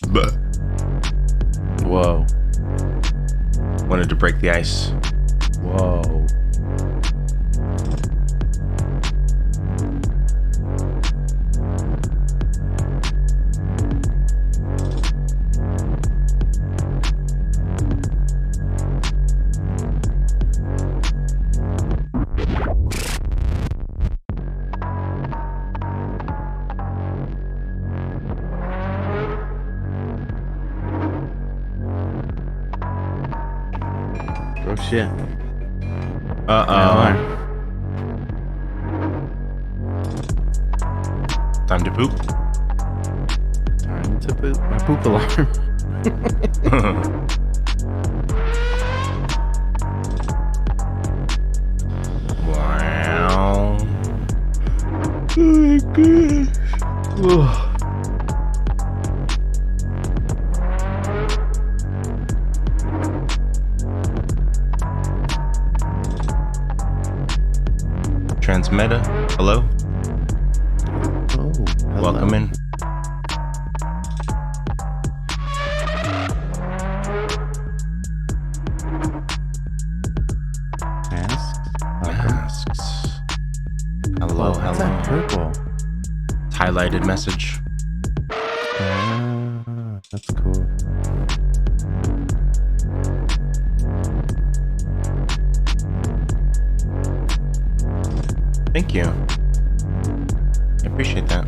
But Whoa. wanted to break the ice. Whoa. Oh shit. Uh-oh. Time to poop. Time to poop. My poop alarm. Wow. Oh my gosh. Ugh. Transmeta, hello? Oh, hello. Welcome in. Masks. Masks. Hello, What's hello. that purple? Highlighted message. That's cool. Thank you. I appreciate that.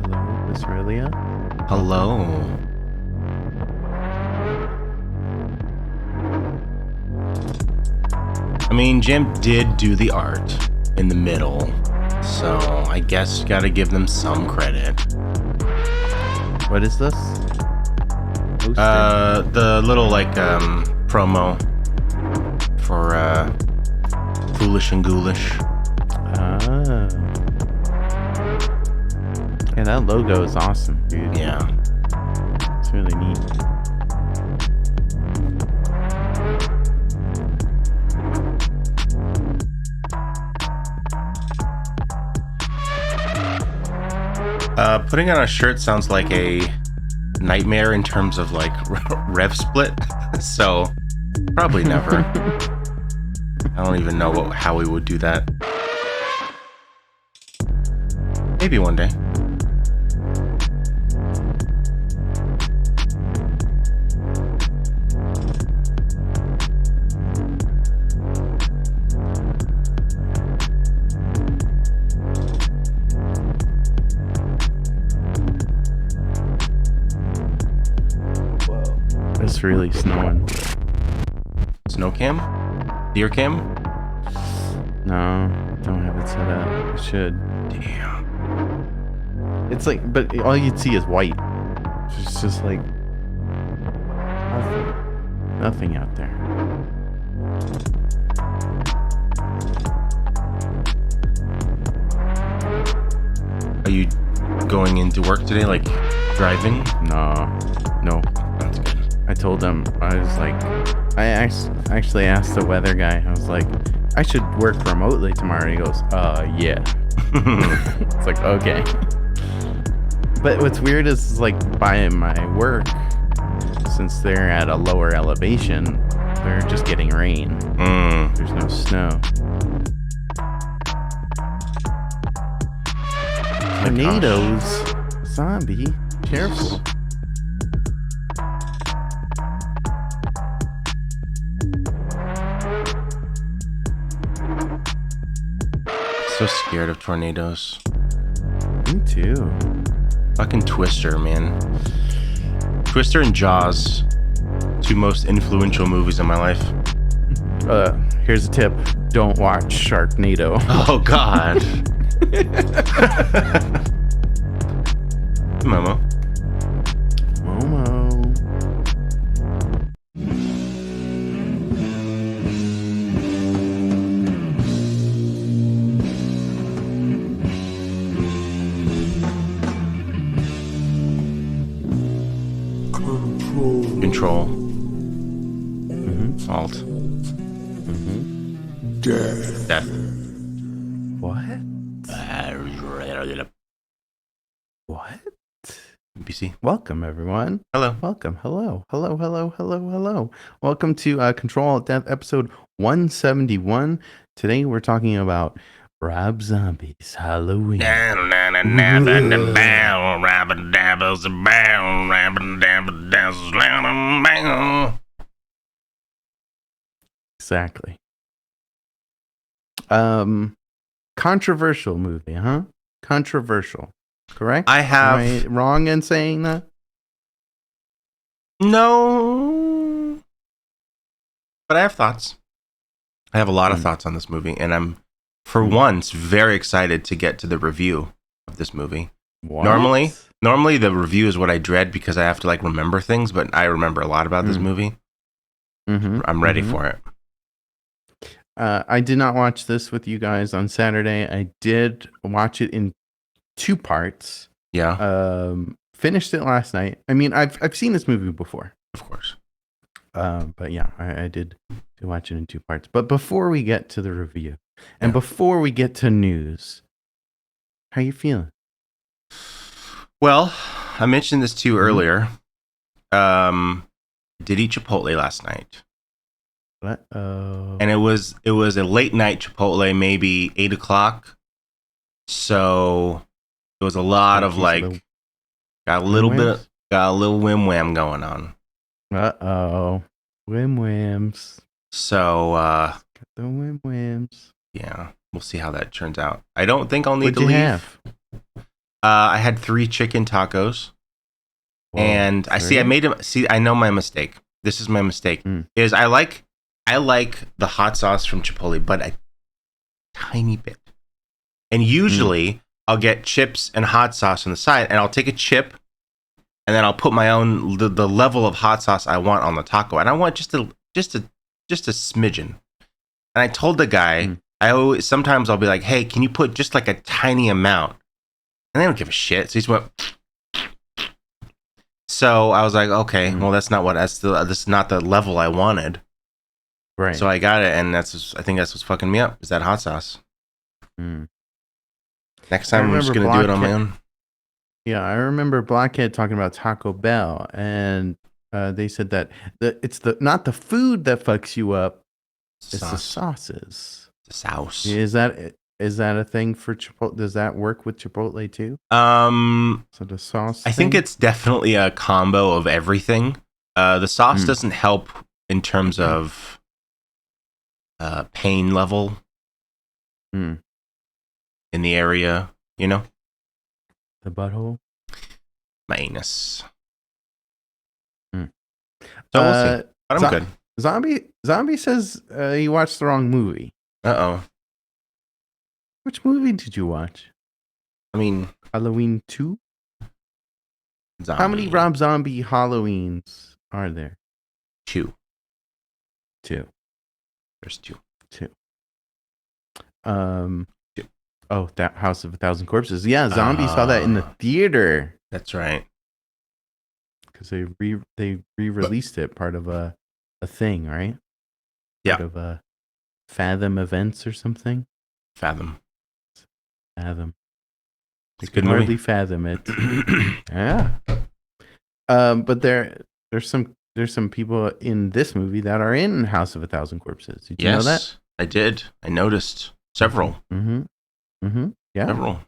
Hello, Miss Aurelia. Hello. I mean, Jim did do the art in the middle, so I guess you gotta give them some credit. What is this? The little like promo for Foolish and Ghoulish. Ah. Yeah, that logo is awesome, dude. Yeah. It's really neat. Putting on a shirt sounds like a nightmare in terms of like rev split, so probably never. I don't even know how we would do that. Maybe one day. It's really snowing. Snow cam? Deer cam? No, don't have it set up. I should. Damn. It's like, but all you'd see is white. It's just like nothing out there. Are you going into work today, like driving? No. That's good. I told him, I was like, I actually asked the weather guy, I was like, I should work remotely tomorrow. He goes, yeah. It's like, okay. But what's weird is like by my work, since they're at a lower elevation, they're just getting rain. There's no snow. Tornadoes. Zombie. Careful. So scared of tornadoes. Me too. Fucking Twister, man. Twister and Jaws. Two most influential movies in my life. Here's a tip. Don't watch Sharknado. Oh, God. Momo. Momo. Control. Mm-hmm. Alt. Mm-hmm. Death. What? What? NPC. Welcome, everyone. Hello. Welcome. Hello. Hello. Hello. Hello. Hello. Welcome to Control-Alt-Death episode 171. Today we're talking about Rob Zombie's Halloween. Exactly. Controversial movie, huh? Controversial. Correct? I have... Am I wrong in saying that? No. But I have thoughts. I have a lot of thoughts on this movie, and I'm, for once, very excited to get to the review of this movie. What? Normally the review is what I dread because I have to like remember things, but I remember a lot about this movie. Mm-hmm. I'm ready for it. I did not watch this with you guys on Saturday. I did watch it in 2 parts. Yeah. Finished it last night. I mean, I've seen this movie before. Of course. But yeah, I did watch it in 2 parts. But before we get to the review, and before we get to news, how you feeling? Well, I mentioned this to you earlier. Did eat Chipotle last night. What? And it was a late night Chipotle, maybe 8 o'clock. So it was a lot of like, got a little whim wham going on. Whim whams. So Got the whim whams. yeah, we'll see how that turns out. I don't think I'll need to What'd you leave. have? I had 3 chicken tacos. Whoa, And I know my mistake. This is my mistake. Is I like the hot sauce from Chipotle, but a tiny bit. And usually I'll get chips and hot sauce on the side, and I'll take a chip, and then I'll put my own the level of hot sauce I want on the taco, and I want just a smidgen. And I told the guy, sometimes I'll be like, hey, can you put just like a tiny amount? And they don't give a shit. So he just went. So I was like, okay, well, this is not the level I wanted. Right. So I got it, and I think that's what's fucking me up, is that hot sauce. Next time I'm just going to do it on my own. Yeah, I remember Blackhead talking about Taco Bell, and they said that it's not the food that fucks you up, it's the sauces. The sauce. Is that a thing for Chipotle? Does that work with Chipotle too? So the sauce. I think it's definitely a combo of everything. The sauce doesn't help in terms of pain level in the area, you know? The butthole? My anus. So we'll see. But I'm good. Zombie says he watched the wrong movie. Uh-oh. Which movie did you watch? I mean... Halloween 2? Zombie. How many Rob Zombie Halloweens are there? 2. 2. There's 2. 2. Oh, that House of a Thousand Corpses. Yeah, Zombie saw that in the theater. That's right. Because they re-released it, part of a thing, right? Yeah. Part of a Fathom events or something. Fathom. It's good hardly fathom it. Yeah. But there's some people in this movie that are in House of a Thousand Corpses. Did you know that? I did. I noticed several. Yeah. Several.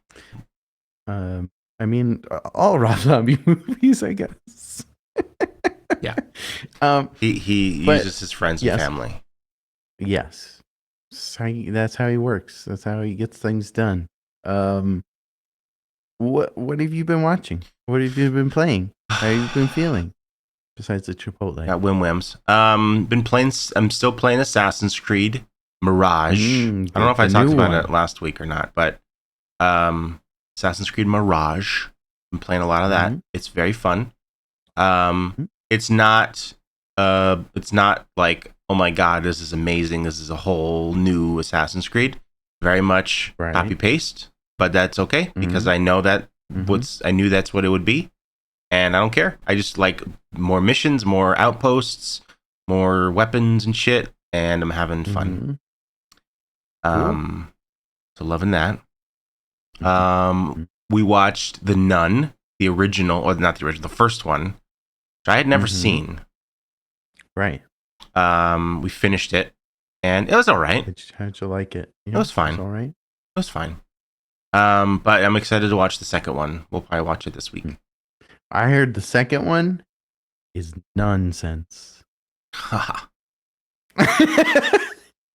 I mean, all Rob Zombie movies, I guess. Yeah. He uses his friends and family. Yes. That's how he works. That's how he gets things done. What have you been watching? What have you been playing? How have you been feeling? Besides the Chipotle. Got whims. I'm still playing Assassin's Creed Mirage. I don't know if I talked about it last week or not, but Assassin's Creed Mirage. I'm playing a lot of that. It's very fun. It's not like, oh my god, this is amazing. This is a whole new Assassin's Creed. Very much copy paste, but that's okay because I know that I knew that's what it would be. and I don't care. I just like more missions, more outposts, more weapons and shit, and I'm having fun. Cool. So loving that. We watched The Nun, the original, or not the original, the first one, which I had never seen. Right. We finished it, and it was all right. How'd you like it? It was fine. It was all right. It was fine. But I'm excited to watch the second one. We'll probably watch it this week. I heard the second one is nonsense.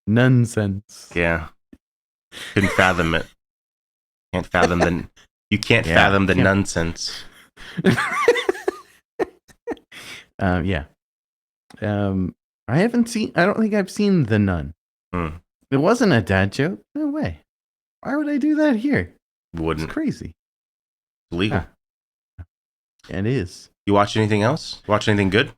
Nonsense. Yeah. Couldn't fathom it. Can't fathom the. You can't fathom the nonsense. Yeah. I haven't seen. I don't think I've seen The Nun. It wasn't a dad joke. No way. Why would I do that here? Wouldn't. It's crazy. Illegal. It is. You watch anything else? Watch anything good?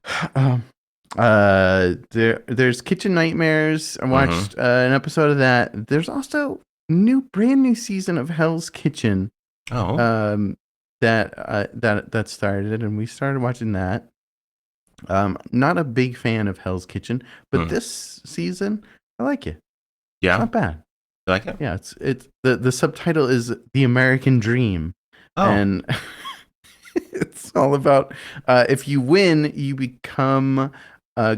There's Kitchen Nightmares. I watched an episode of that. There's also brand new season of Hell's Kitchen. Oh. That started, and we started watching that. Not a big fan of Hell's Kitchen, but this season I like it. Yeah, it's not bad. You like it? Yeah, it's the subtitle is The American Dream, and it's all about if you win, you become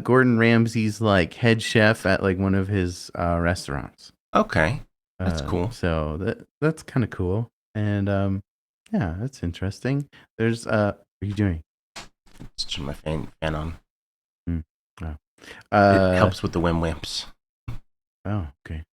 Gordon Ramsay's like head chef at like one of his restaurants. Okay, that's cool. So that's kind of cool, and yeah, that's interesting. There's what are you doing? It's just my fan on. Oh. It helps with the wimps. Oh, okay.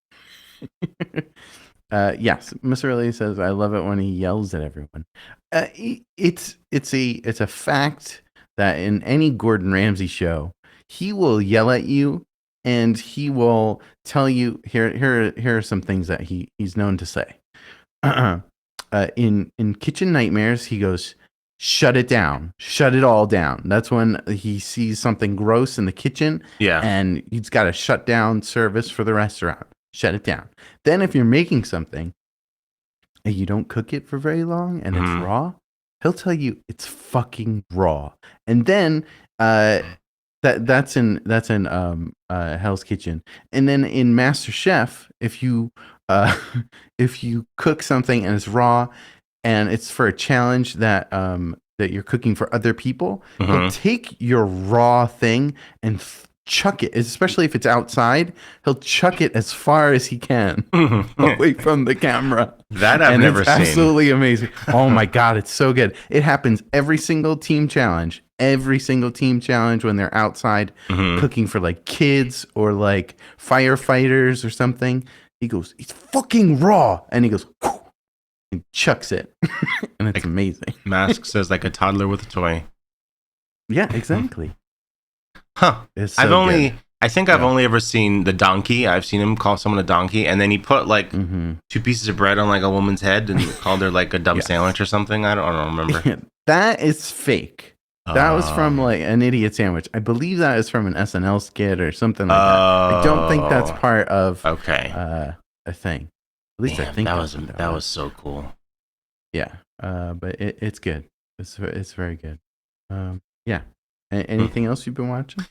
Yes, Mr. Riley says, I love it when he yells at everyone. It's a fact that in any Gordon Ramsay show, he will yell at you and he will tell you, here are some things that he's known to say. In Kitchen Nightmares, he goes, shut it down. Shut it all down. That's when he sees something gross in the kitchen. Yeah. And he's got to shut down service for the restaurant. Shut it down. Then if you're making something and you don't cook it for very long and it's raw, he'll tell you it's fucking raw. And then that's in Hell's Kitchen. And then in Master Chef, if you cook something and it's raw and it's for a challenge that you're cooking for other people, he'll take your raw thing and chuck it, especially if it's outside. He'll chuck it as far as he can away from the camera. That I've never seen. Absolutely amazing. Oh my God, it's so good. It happens every single team challenge. Every single team challenge when they're outside cooking for like kids or like firefighters or something. He goes, it's fucking raw. And he goes, whoo, and chucks it. And it's amazing. Mask says like a toddler with a toy. Yeah, exactly. Huh. So I've only ever seen the donkey. I've seen him call someone a donkey, and then he put like 2 pieces of bread on like a woman's head and called her like a dumb sandwich or something. I don't remember. That is fake. That was from like an idiot sandwich. I believe that is from an SNL skit or something like that. I don't think that's part of a thing. At least I think that was so cool. Yeah, but it's good. It's very good. Yeah. Anything else you've been watching?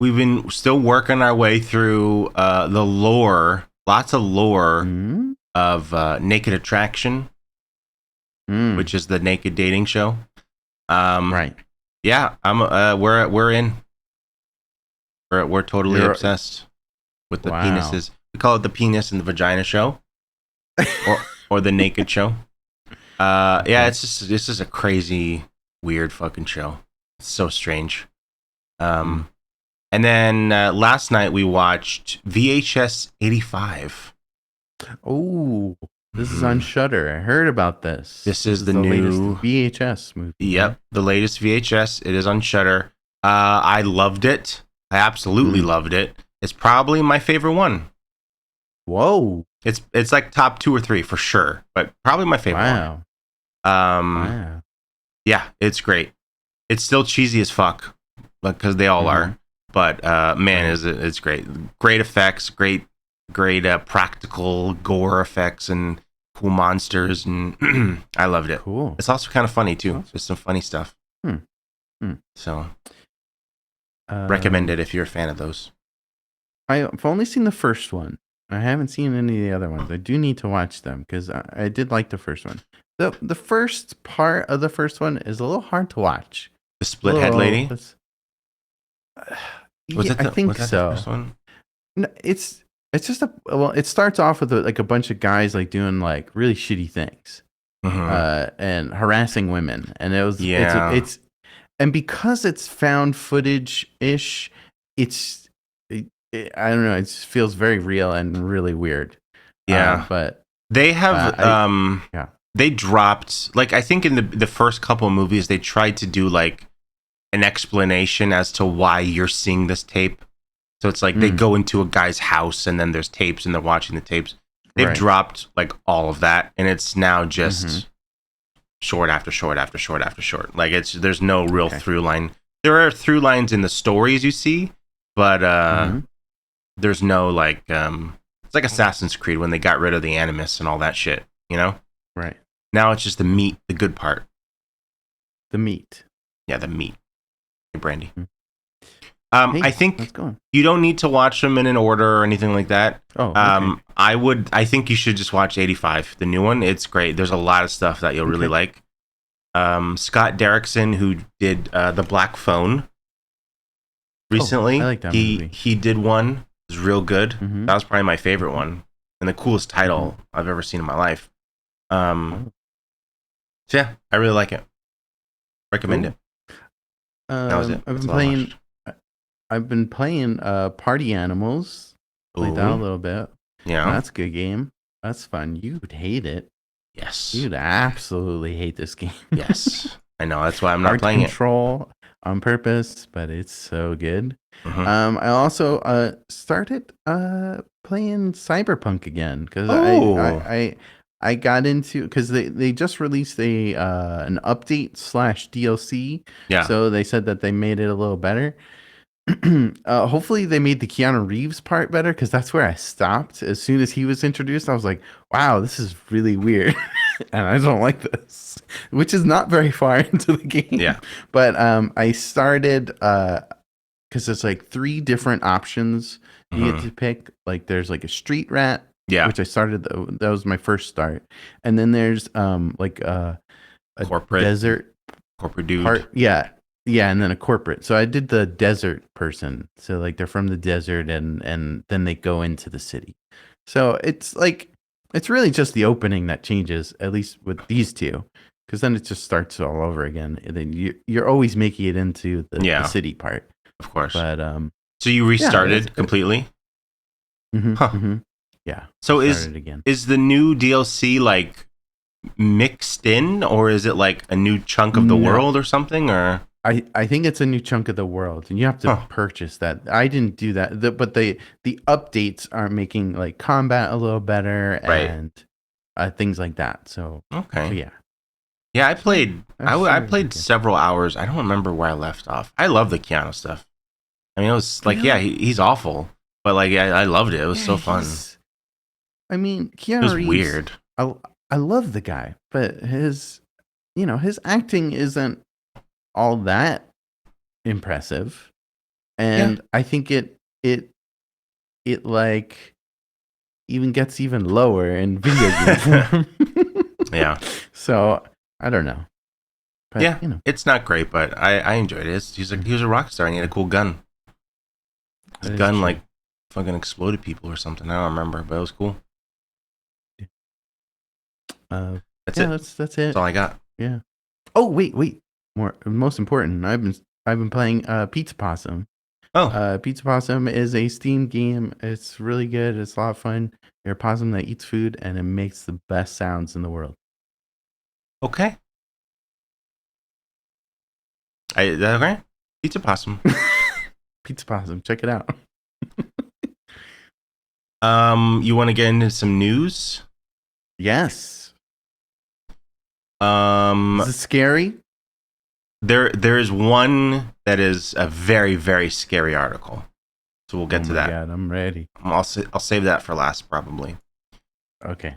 We've been still working our way through the lore, lots of lore of Naked Attraction, which is the naked dating show. Right. Yeah, we're in. We're totally obsessed with the penises. We call it the penis and the vagina show, or the naked show. Yeah, it's just a crazy, weird fucking show. It's so strange. And then last night we watched VHS 85. Oh, this is on Shudder. I heard about this. This is the new VHS movie. Yep, the latest VHS. It is on Shudder. I loved it. I absolutely loved it. It's probably my favorite one. Whoa. It's like top 2 or 3 for sure, but probably my favorite one. Wow. Yeah, it's great. It's still cheesy as fuck, because they all are. But man, it's great. Great effects, great practical gore effects, and cool monsters, and I loved it. Cool. It's also kind of funny too. There's some funny stuff. So recommend it if you're a fan of those. I've only seen the first one. I haven't seen any of the other ones. I do need to watch them because I did like the first one. The first part of the first one is a little hard to watch. The split head lady? I think so. The first one? No, it's just it starts off with like a bunch of guys like doing like really shitty things and harassing women, and it's and because it's found footage ish, I don't know, it just feels very real and really weird. Yeah, but they have they dropped, like, I think in the first couple of movies they tried to do like an explanation as to why you're seeing this tape. So it's like they go into a guy's house and then there's tapes and they're watching the tapes. They've dropped like all of that, and it's now just short after short after short after short. Like there's no real through line. There are through lines in the stories you see, but there's no like it's like Assassin's Creed when they got rid of the animus and all that shit, you know? Right. Now it's just the meat, the good part. The meat. Yeah, the meat. Hey, Brandy. Hey, I think you don't need to watch them in an order or anything like that. Oh, okay. I think you should just watch 85, the new one. It's great. There's a lot of stuff that you'll really like. Scott Derrickson, who did The Black Phone recently, I like that movie. He did one. It was real good. That was probably my favorite one and the coolest title I've ever seen in my life. So yeah, I really like it. Recommend it. That was it. I've been playing Party Animals. Played that a little bit. Yeah. That's a good game. That's fun. You'd hate it. Yes. You'd absolutely hate this game. Yes. I know. That's why I'm not playing Control on purpose, but it's so good. I also started playing Cyberpunk again because I got into, because they just released an update / DLC. Yeah. So they said that they made it a little better. Hopefully they made the Keanu Reeves part better, because that's where I stopped. As soon as he was introduced, I was like, wow, this is really weird. And I don't like this, which is not very far into the game. Yeah. But I started, because there's like 3 different options you get to pick. Like there's like a street rat, which I started, that was my first start. And then there's like a corporate desert dude. Yeah, and then a corporate. So I did the desert person. So like they're from the desert and then they go into the city. So it's like, it's really just the opening that changes, at least with these two, because then it just starts all over again. And then you're always making it into the city part. Of course. But so you restarted completely? Yeah. So is the new DLC like mixed in, or is it like a new chunk of the world or something, or? I think it's a new chunk of the world, and you have to purchase that. I didn't do that, but the updates are making like combat a little better and things like that. So yeah, I played several hours. I don't remember where I left off. I love the Keanu stuff. I mean, it was like he's awful, but like I loved it. It was so fun. I mean, Keanu Reeves, weird. I love the guy, but his acting isn't all that impressive, and I think it like even gets even lower in video game form. Yeah. So I don't know. But, it's not great, but I enjoyed it. He was a rock star and he had a cool gun. His gun like fucking exploded people or something. I don't remember, but it was cool. That's it. That's it. That's all I got. Yeah. Oh wait. Most important, I've been playing Pizza Possum. Pizza Possum is a Steam game. It's really good. It's a lot of fun. You're a possum that eats food, and it makes the best sounds in the world. Okay. Okay. Pizza Possum. Pizza Possum. Check it out. You want to get into some news? Yes. Is it scary? There is one that is a very, very scary article. So we'll get to that. God, I'm ready. I'll save that for last, probably. Okay.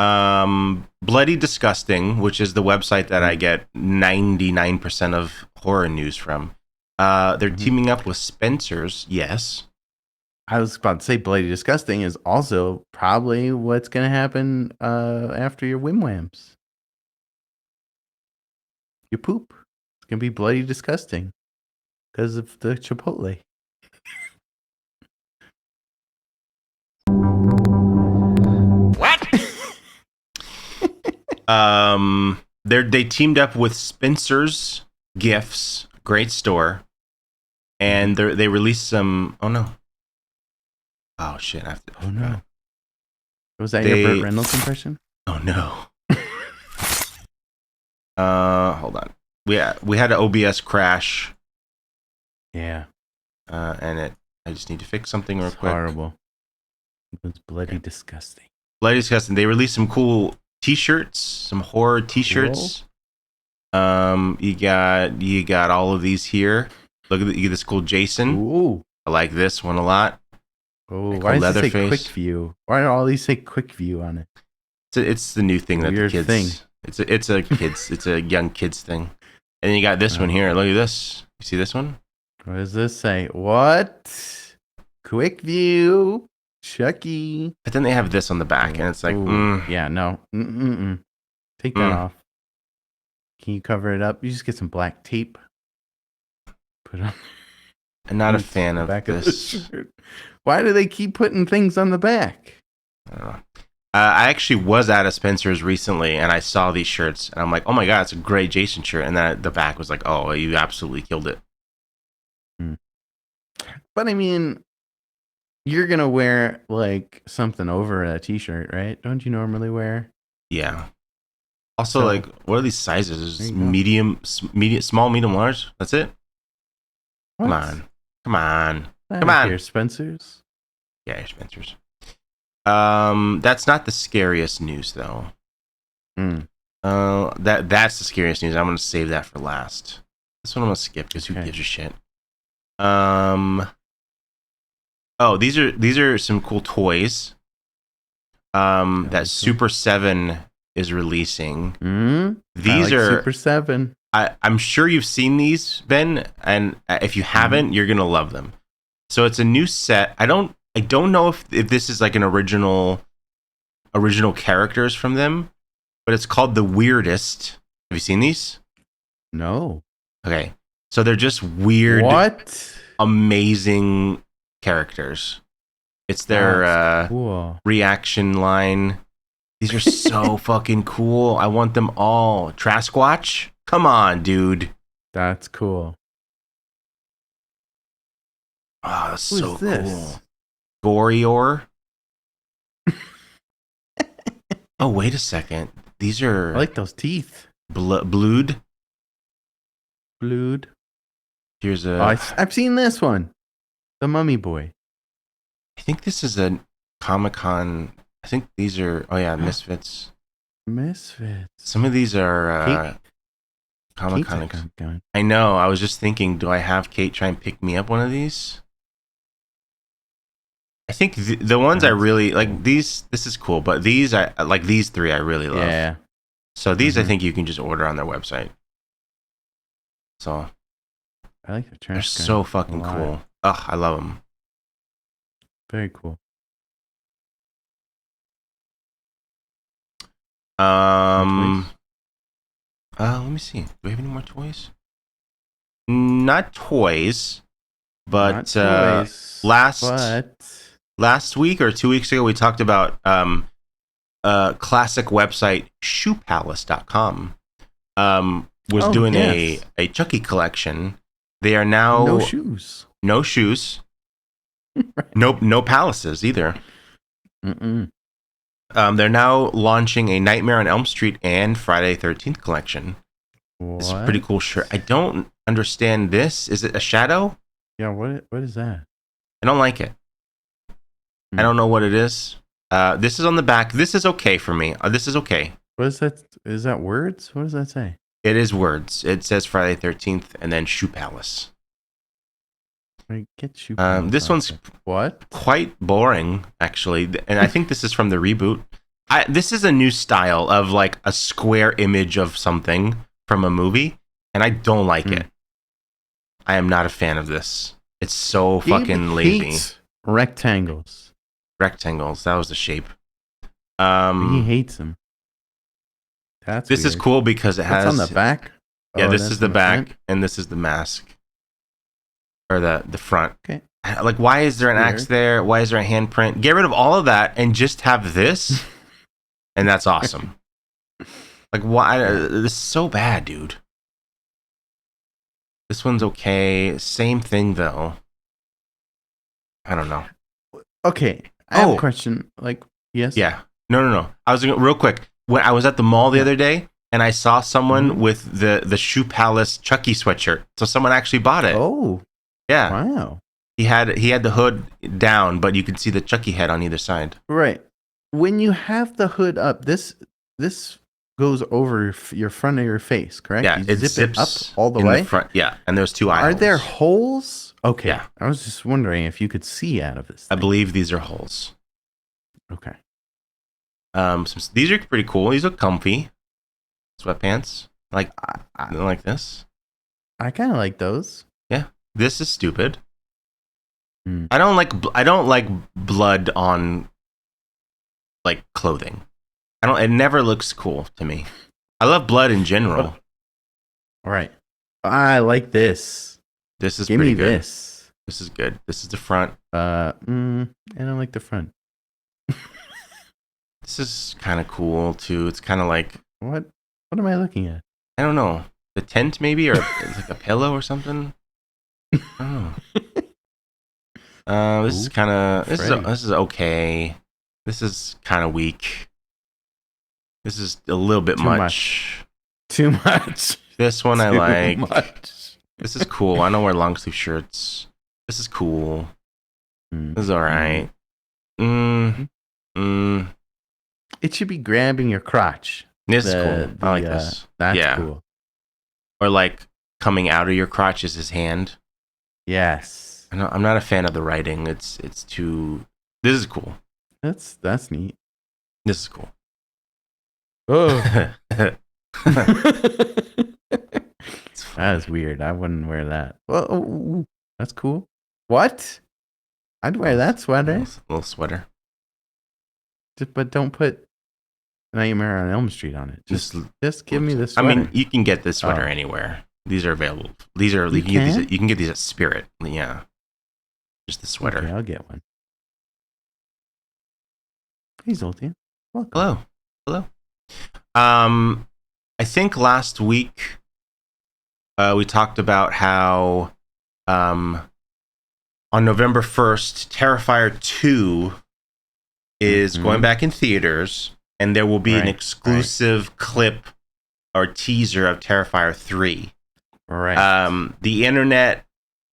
Bloody Disgusting, which is the website that I get 99% of horror news from. They're teaming up with Spencer's. Yes. I was about to say Bloody Disgusting is also probably what's going to happen after your Wim Whams. Your poop. It's going to be Bloody Disgusting because of the Chipotle. What? They teamed up with Spencer's Gifts, great store, and they released some. Oh no! Oh shit! I have to. Oh no! Was that your Burt Reynolds impression? Oh no! Hold on. We had an OBS crash. Yeah. And I just need to fix something real quick. Horrible. It was bloody disgusting. Bloody Disgusting. They released some cool T-shirts, some horror T-shirts. Cool. You got all of these here. Look at you get this cool Jason. Ooh. I like this one a lot. Oh, why does it say Quick View? Why do all these say Quick View on it? It's the new thing that the kids. Thing. It's a young kids thing. And then you got this one here. Look at this. You see this one? What does this say? What? Quick View, Chucky. But then they have this on the back, and it's like, yeah, no, take that off. Can you cover it up? You just get some black tape. Put on. I'm not a fan of this. Why do they keep putting things on the back? I don't know. I actually was at a Spencer's recently, and I saw these shirts, and I'm like, oh my god, it's a great Jason shirt. And then the back was like, oh, you absolutely killed it. But I mean, you're gonna wear like something over a t-shirt, right? Don't you normally wear? Yeah. Also, like, what are these sizes? Medium, small, medium, large. That's it. What? Come on. Here, Spencer's. Yeah, your Spencer's. That's not the scariest news though. That's the scariest news. I'm gonna save that for last. This one I'm gonna skip because who gives a shit. Oh, these are some cool toys. That Super 7 is releasing. These are Super 7. I'm sure you've seen these, Ben, and if you haven't, you're gonna love them. So it's a new set. I don't know if this is like an original characters from them, but it's called The Weirdest. Have you seen these? No. Okay. So they're just weird, amazing characters. It's their cool reaction line. These are so fucking cool. I want them all. Trasquatch? Come on, dude. That's cool. Oh, that's so cool. Gorior. Oh, wait a second. These are... I like those teeth. Blood. Here's a... I've seen this one. The Mummy Boy. I think this is a Comic-Con. I think these are... Oh, yeah, Misfits. Some of these are Comic-Con. I know. I was just thinking, do I have Kate try and pick me up one of these? I think the ones I really... Like, these... This is cool, but these... like, these three I really love. Yeah. So these I think you can just order on their website. So... I like the trash. They're so fucking cool. Ugh, I love them. Very cool. Let me see. Do we have any more toys? Not toys, but last week or 2 weeks ago we talked about classic website shoepalace.com was doing a Chucky collection. They are now no shoes. No palaces either. They're now launching a Nightmare on Elm Street and Friday 13th collection. It's a pretty cool shirt. I don't understand this. Is it a shadow? Yeah, what is that? I don't like it. I don't know what it is. This is on the back. This is okay for me. This is okay. What is that? Is that words? What does that say? It is words. It says Friday 13th and then Shoe Palace. Get Shoe Palace. This one's quite boring, actually. And I think this is from the reboot. This is a new style of like a square image of something from a movie, and I don't like it. I am not a fan of this. It's so fucking lazy. Rectangles. Rectangles. That was the shape. He hates them. That's this weird. is cool because it has on the back. Yeah, this is the back, and this is the mask, or the front. Okay. Like, why is there an axe there? Why is there a handprint? Get rid of all of that and just have this, and that's awesome. Like, why? This is so bad, dude. This one's okay. Same thing though. I don't know. Okay, I have a question. Like, yes. Yeah. No. I was real quick. When I was at the mall the other day, and I saw someone with the Shoe Palace Chucky sweatshirt. So someone actually bought it. Oh. Yeah. Wow. He had the hood down, but you could see the Chucky head on either side. Right. When you have the hood up, this goes over your front of your face, correct? Yeah, you zip it up all the way. The front, yeah, and there's two eye holes. Are there holes? Okay. Yeah. I was just wondering if you could see out of this thing. I believe these are holes. Okay. These are pretty cool. These look comfy. Sweatpants. Like this. I kind of like those. Yeah. This is stupid. I don't like blood on like clothing. It never looks cool to me. I love blood in general. All right. I like this. This is Give pretty me good. This. This is good. This is the front. I don't like the front. This is kind of cool too. It's kind of like what am I looking at? I don't know. The tent maybe, or it's like a pillow or something. I don't know. This is kind of this is okay. This is kind of weak. This is a little bit much. Too much. This one I like. Much. This is cool. I don't wear long sleeve shirts. This is cool. This is all right. It should be grabbing your crotch. This is cool. I like this. That's cool. Or like coming out of your crotch is his hand. Yes. I'm not a fan of the writing. It's too. This is cool. That's neat. This is cool. Oh. That is weird. I wouldn't wear that. Oh, that's cool. What? I'd wear that sweater. Little sweater. But don't put Nightmare on Elm Street on it. Just give me this sweater. I mean, you can get this sweater anywhere. These are available. These are you can get these at Spirit. Yeah. Just the sweater. Okay, I'll get one. Hey, Zoltan. Welcome. Hello. I think last week we talked about how on November 1st, Terrifier 2 is going back in theaters, and there will be an exclusive clip or teaser of Terrifier 3. Right. The internet,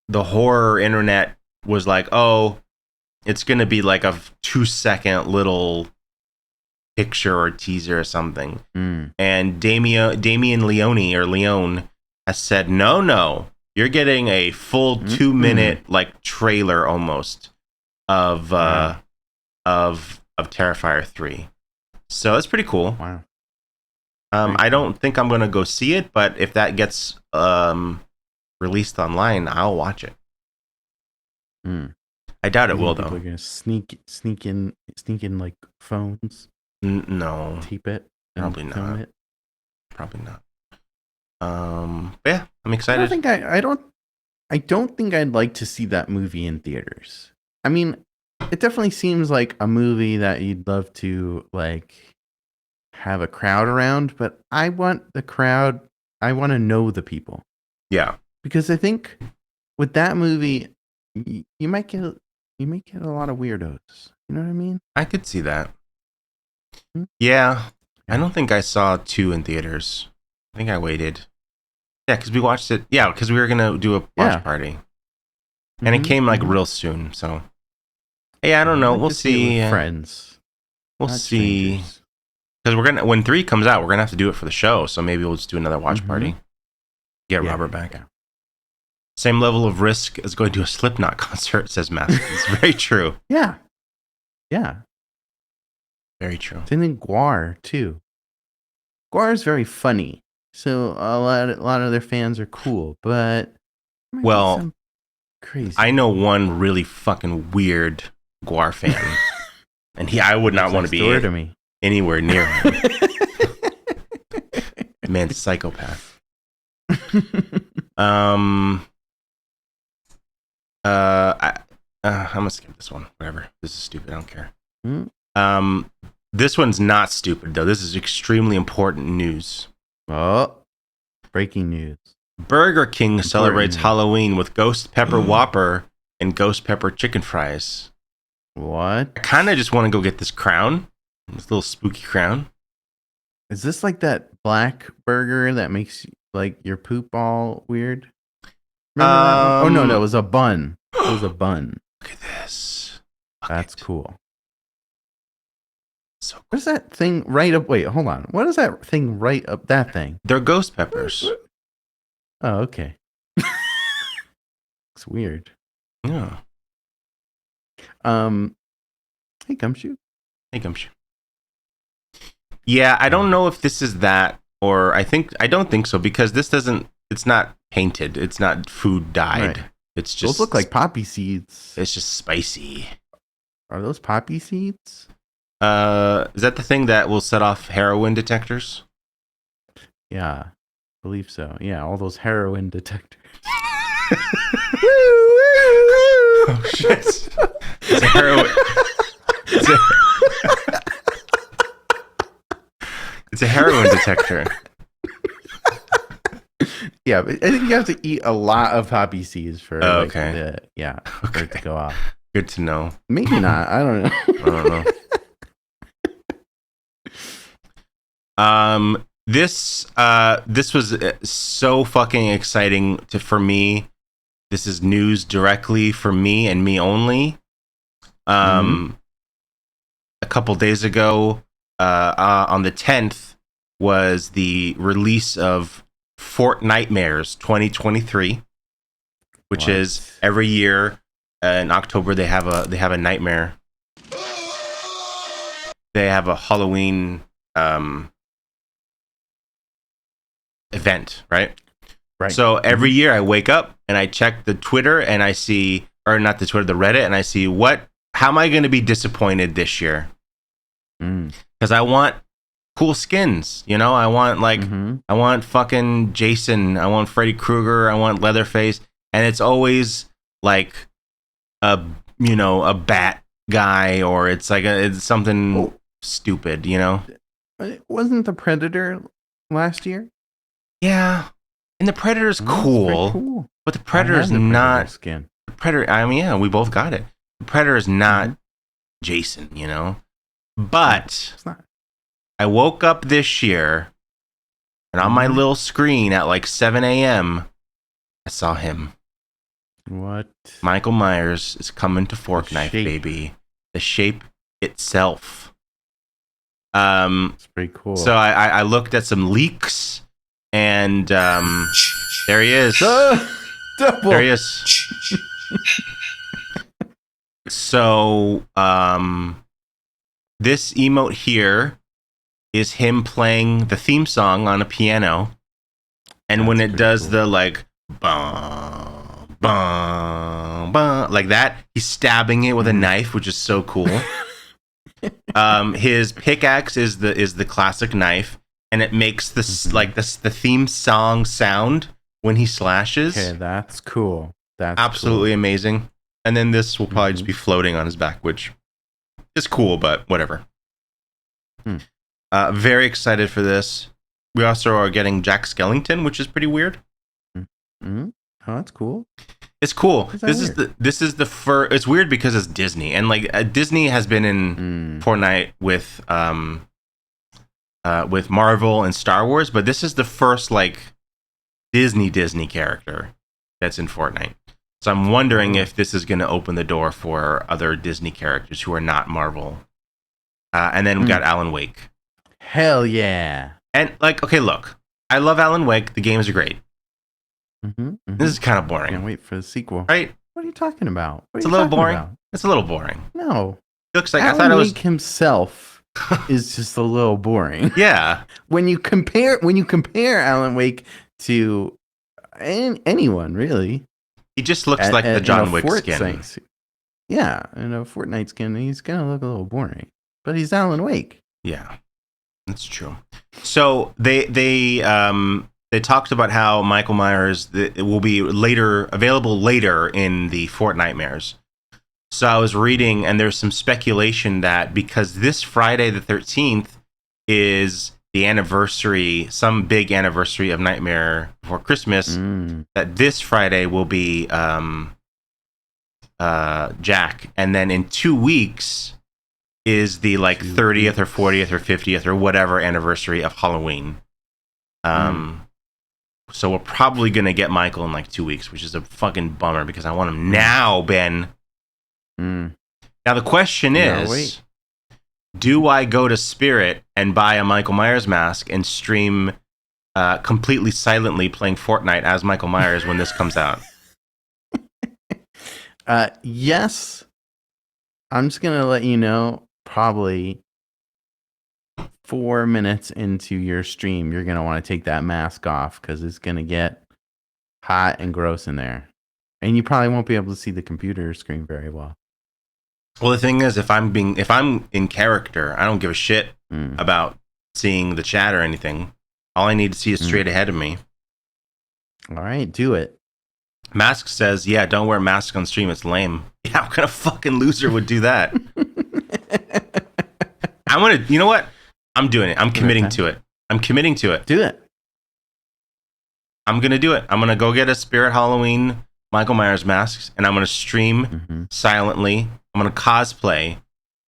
the horror internet was like, oh, it's going to be like a 2-second little picture or teaser or something. And Damien Leone has said, no, you're getting a full 2-minute like trailer almost of Terrifier 3. So that's pretty cool. Wow. I don't think I'm gonna go see it, but if that gets released online, I'll watch it. I doubt it will though. People are gonna sneak in like phones. No, tape it. Probably not. Probably not. Yeah, I'm excited. I don't think I'd like to see that movie in theaters. I mean, it definitely seems like a movie that you'd love to like have a crowd around, but I want the crowd. I want to know the people. Yeah, because I think with that movie, you might get a lot of weirdos. You know what I mean? I could see that. Yeah, I don't think I saw 2 in theaters. I think I waited. Yeah, because we watched it. Yeah, because we were gonna do a watch party, and it came like real soon. So, yeah, I don't know. We'll see. Friends. We'll see. Because when 3 comes out, we're gonna have to do it for the show. So maybe we'll just do another watch party. Get Robert back. Yeah. Same level of risk as going to a Slipknot concert, says Matt. It's very true. Yeah. Very true. And then Guar too. Guar is very funny, so a lot of their fans are cool. But Well, crazy. I know one really fucking weird Guar fan, and I would not want to be anywhere near him. Man's psychopath. I'm gonna skip this one. Whatever. This is stupid. I don't care. This one's not stupid though. This is extremely important news. Oh, breaking news. Burger King celebrates Halloween with Ghost Pepper Whopper and Ghost Pepper chicken fries. What? I kind of just want to go get this crown. This little spooky crown. Is this like that black burger that makes like your poop all weird? Oh no, it was a bun. It was a bun. Look at this. That's cool. So cool. What is that thing right up? Wait, hold on. What is that thing right up? That thing? They're ghost peppers. Oh, okay. It's weird. Yeah. Hey, Gumshoe. Hey, Gumshoe. Yeah, I don't know if this is that, or I don't think so, because this it's not painted. It's not food dyed. Right. It's just. Those look like poppy seeds. It's just spicy. Are those poppy seeds? Is that the thing that will set off heroin detectors? Yeah, I believe so. Yeah, all those heroin detectors. Oh shit! It's a heroin. It's a heroin detector. Yeah, but I think you have to eat a lot of poppy seeds for for it to go off. Good to know. Maybe not. I don't know. I don't know. This was so fucking exciting for me. This is news directly for me and me only. A couple days ago, on the 10th, was the release of Fortnitemares 2023, which is every year in October they have a nightmare. They have a Halloween event, right? Right. So every year I wake up and I check the Twitter and I see, or not the Twitter, the Reddit, and I see how am I going to be disappointed this year? Because I want cool skins, you know? I want I want fucking Jason, I want Freddy Krueger, I want Leatherface, and it's always like a bat guy, or it's like it's something stupid, you know? Wasn't the Predator last year? Yeah. And the Predator's cool, but the Predator's not skin. The Predator, I mean, yeah, we both got it. The Predator is not Jason, you know? But It's not. I woke up this year, and on my little screen at like 7 a.m., I saw him. What? Michael Myers is coming to Fork Knife, baby. The shape itself. It's pretty cool. So I looked at some leaks, and there he is. Double. There he is. So this emote here is him playing the theme song on a piano, and when it does the like bum bum bum like that, he's stabbing it with a knife, which is so cool. His pickaxe is the classic knife, and it makes this the theme song sound when he slashes. Okay, that's cool. That's absolutely amazing. And then this will probably just be floating on his back, which is cool, but whatever. Very excited for this. We also are getting Jack Skellington, which is pretty weird. Oh, that's cool. It's cool. This weird? is the first. It's weird because it's Disney, and like Disney has been in Fortnite with Marvel and Star Wars, but this is the first like Disney character that's in Fortnite. So I'm wondering if this is going to open the door for other Disney characters who are not Marvel. And then we got Alan Wake. Hell yeah! And like, okay, look, I love Alan Wake. The games are great. This is kind of boring. Can't wait for the sequel. Right? What are you talking about? It's a little boring. It's a little boring. No. It looks like Alan I thought it was Wake himself is just a little boring. Yeah. When you compare Alan Wake to anyone really, He just looks like the John Wick skin. Yeah, in a Fortnite skin, he's gonna look a little boring. But he's Alan Wake. Yeah, that's true. So they talked about how Michael Myers it will be available later in the Fortnitemares. So I was reading, and there's some speculation that because this Friday the 13th is the anniversary, some big anniversary of Nightmare Before Christmas, that this Friday will be Jack, and then in 2 weeks is the 30th or 40th or 50th or whatever anniversary of Halloween. So we're probably gonna get Michael in 2 weeks, which is a fucking bummer because I want him now, Ben. Now the question is, do I go to Spirit and buy a Michael Myers mask and stream completely silently playing Fortnite as Michael Myers when this comes out? Yes. I'm just gonna let you know, probably 4 minutes into your stream, you're gonna want to take that mask off because it's gonna get hot and gross in there, and you probably won't be able to see the computer screen very well. Well, the thing is, if I'm in character, I don't give a shit about seeing the chat or anything. All I need to see is straight ahead of me. All right, do it. Mask says, "Yeah, don't wear a mask on stream. It's lame." Yeah, what kind of fucking loser would do that? I want to. You know what? I'm doing it. I'm committing to it. I'm committing to it. Do it. I'm gonna do it. I'm gonna go get a Spirit Halloween Michael Myers masks, and I'm gonna stream silently. I'm gonna cosplay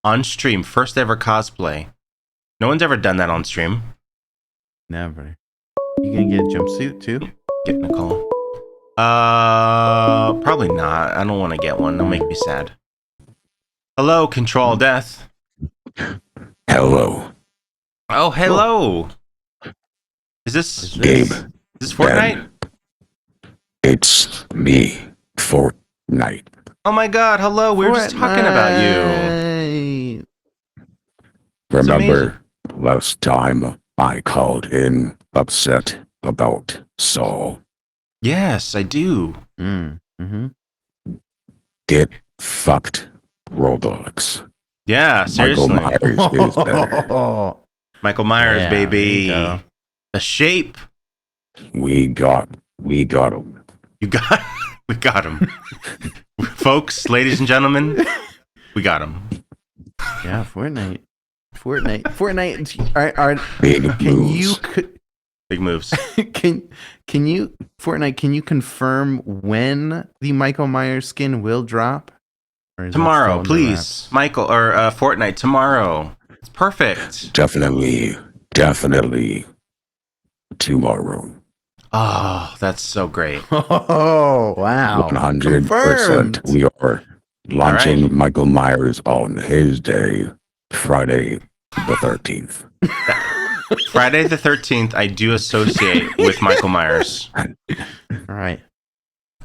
on stream. First ever cosplay. No one's ever done that on stream. Never. You gonna get a jumpsuit too? Get Nicole. Probably not. I don't want to get one. That'll make me sad. Hello, ControlAltDeath. Hello. Oh, hello. Is this Gabe? Is this Fortnite? It's me, Fortnite. Oh my God! Hello. We were just talking about you. Remember last time I called in upset about Saul? Yes, I do. Get fucked, Roblox. Yeah, seriously. Michael Myers is better. Michael Myers, baby. The shape. We got him. We got him. Folks, ladies and gentlemen, we got him. Yeah, Fortnite. Big moves. Can you Fortnite? Can you confirm when the Michael Myers skin will drop? Tomorrow, please, Michael or Fortnite. Tomorrow. It's perfect. Definitely tomorrow. Oh, that's so great. Oh, wow. 100%. We are launching Michael Myers on his day, Friday the 13th. Friday the 13th, I do associate with Michael Myers. All right.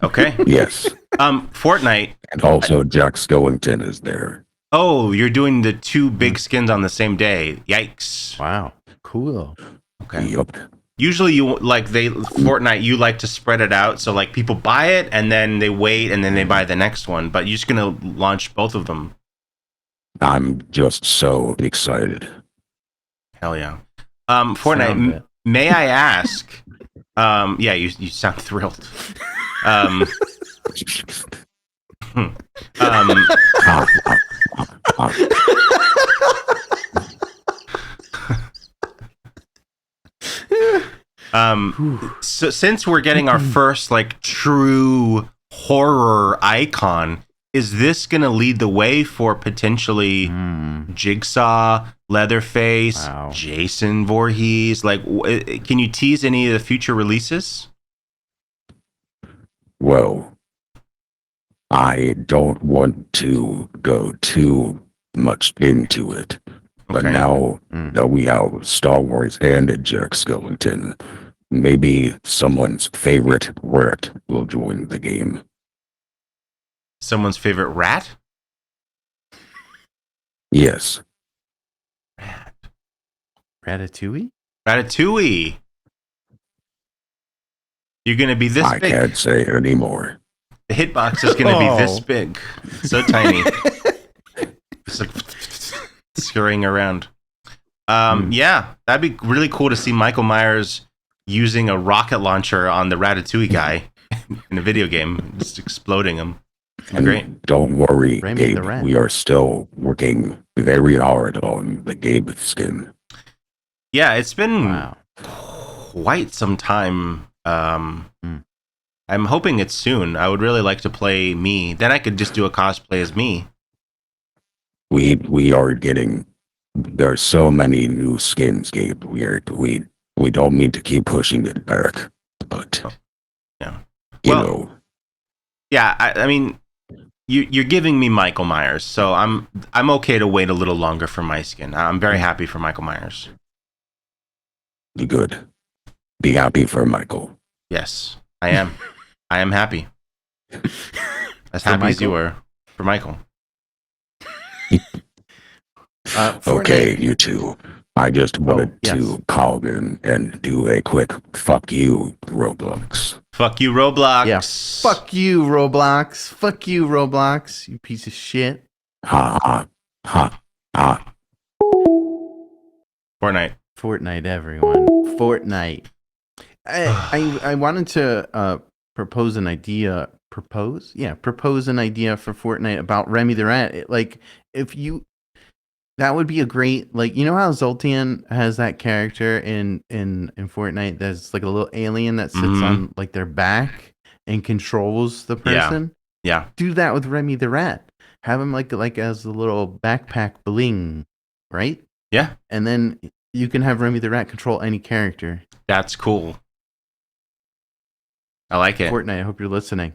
Okay. Yes. Fortnite. And also Jack Skellington is there. Oh, you're doing the two big skins on the same day. Yikes. Wow. Cool. Okay. Yep. Usually Fortnite, you like to spread it out. So people buy it and then they wait and then they buy the next one. But you're just going to launch both of them. I'm just so excited. Hell yeah. Fortnite, may I ask? Yeah, you sound thrilled. So since we're getting our first true horror icon, is this gonna lead the way for potentially Jigsaw, Leatherface, Jason Voorhees? Can you tease any of the future releases? Well, I don't want to go too much into it, but now that we have Star Wars and Jack Skellington, maybe someone's favorite rat will join the game. Someone's favorite rat? Yes. Rat. Ratatouille? Ratatouille. You're going to be this I big. can't say anymore. The hitbox is going to be this big. So tiny. Just like scurrying around. Yeah, that'd be really cool to see Michael Myers using a rocket launcher on the Ratatouille guy in a video game, just exploding him. And great. Don't worry, Remy Gabe. the Rat. We are still working very hard on the Gabe skin. Yeah, it's been Wow. quite some time. I'm hoping it's soon. I would really like to play me. Then I could just do a cosplay as me. We are getting. There's so many new skins, Gabe. We don't need to keep pushing it back, but Yeah. you Well, know, Yeah, I mean, you're giving me Michael Myers, so I'm okay to wait a little longer for my skin. I'm very happy for Michael Myers. be good. Be happy for Michael. Yes, I am. I am happy. As happy as you are for Michael. Okay, you two. I just wanted to call in and do a quick fuck you, Roblox. Fuck you, Roblox. Yeah. Fuck you, Roblox. Fuck you, Roblox. You piece of shit. Ha ha ha ha. Fortnite, everyone. Fortnite. I wanted to propose an idea. Propose an idea for Fortnite about Remy the Rat. That would be a great, like, you know how Zoltan has that character in Fortnite that's like a little alien that sits on like their back and controls the person? Yeah. Do that with Remy the Rat. Have him like as a little backpack bling, right? Yeah. And then you can have Remy the Rat control any character. That's cool. I like it. Fortnite, I hope you're listening.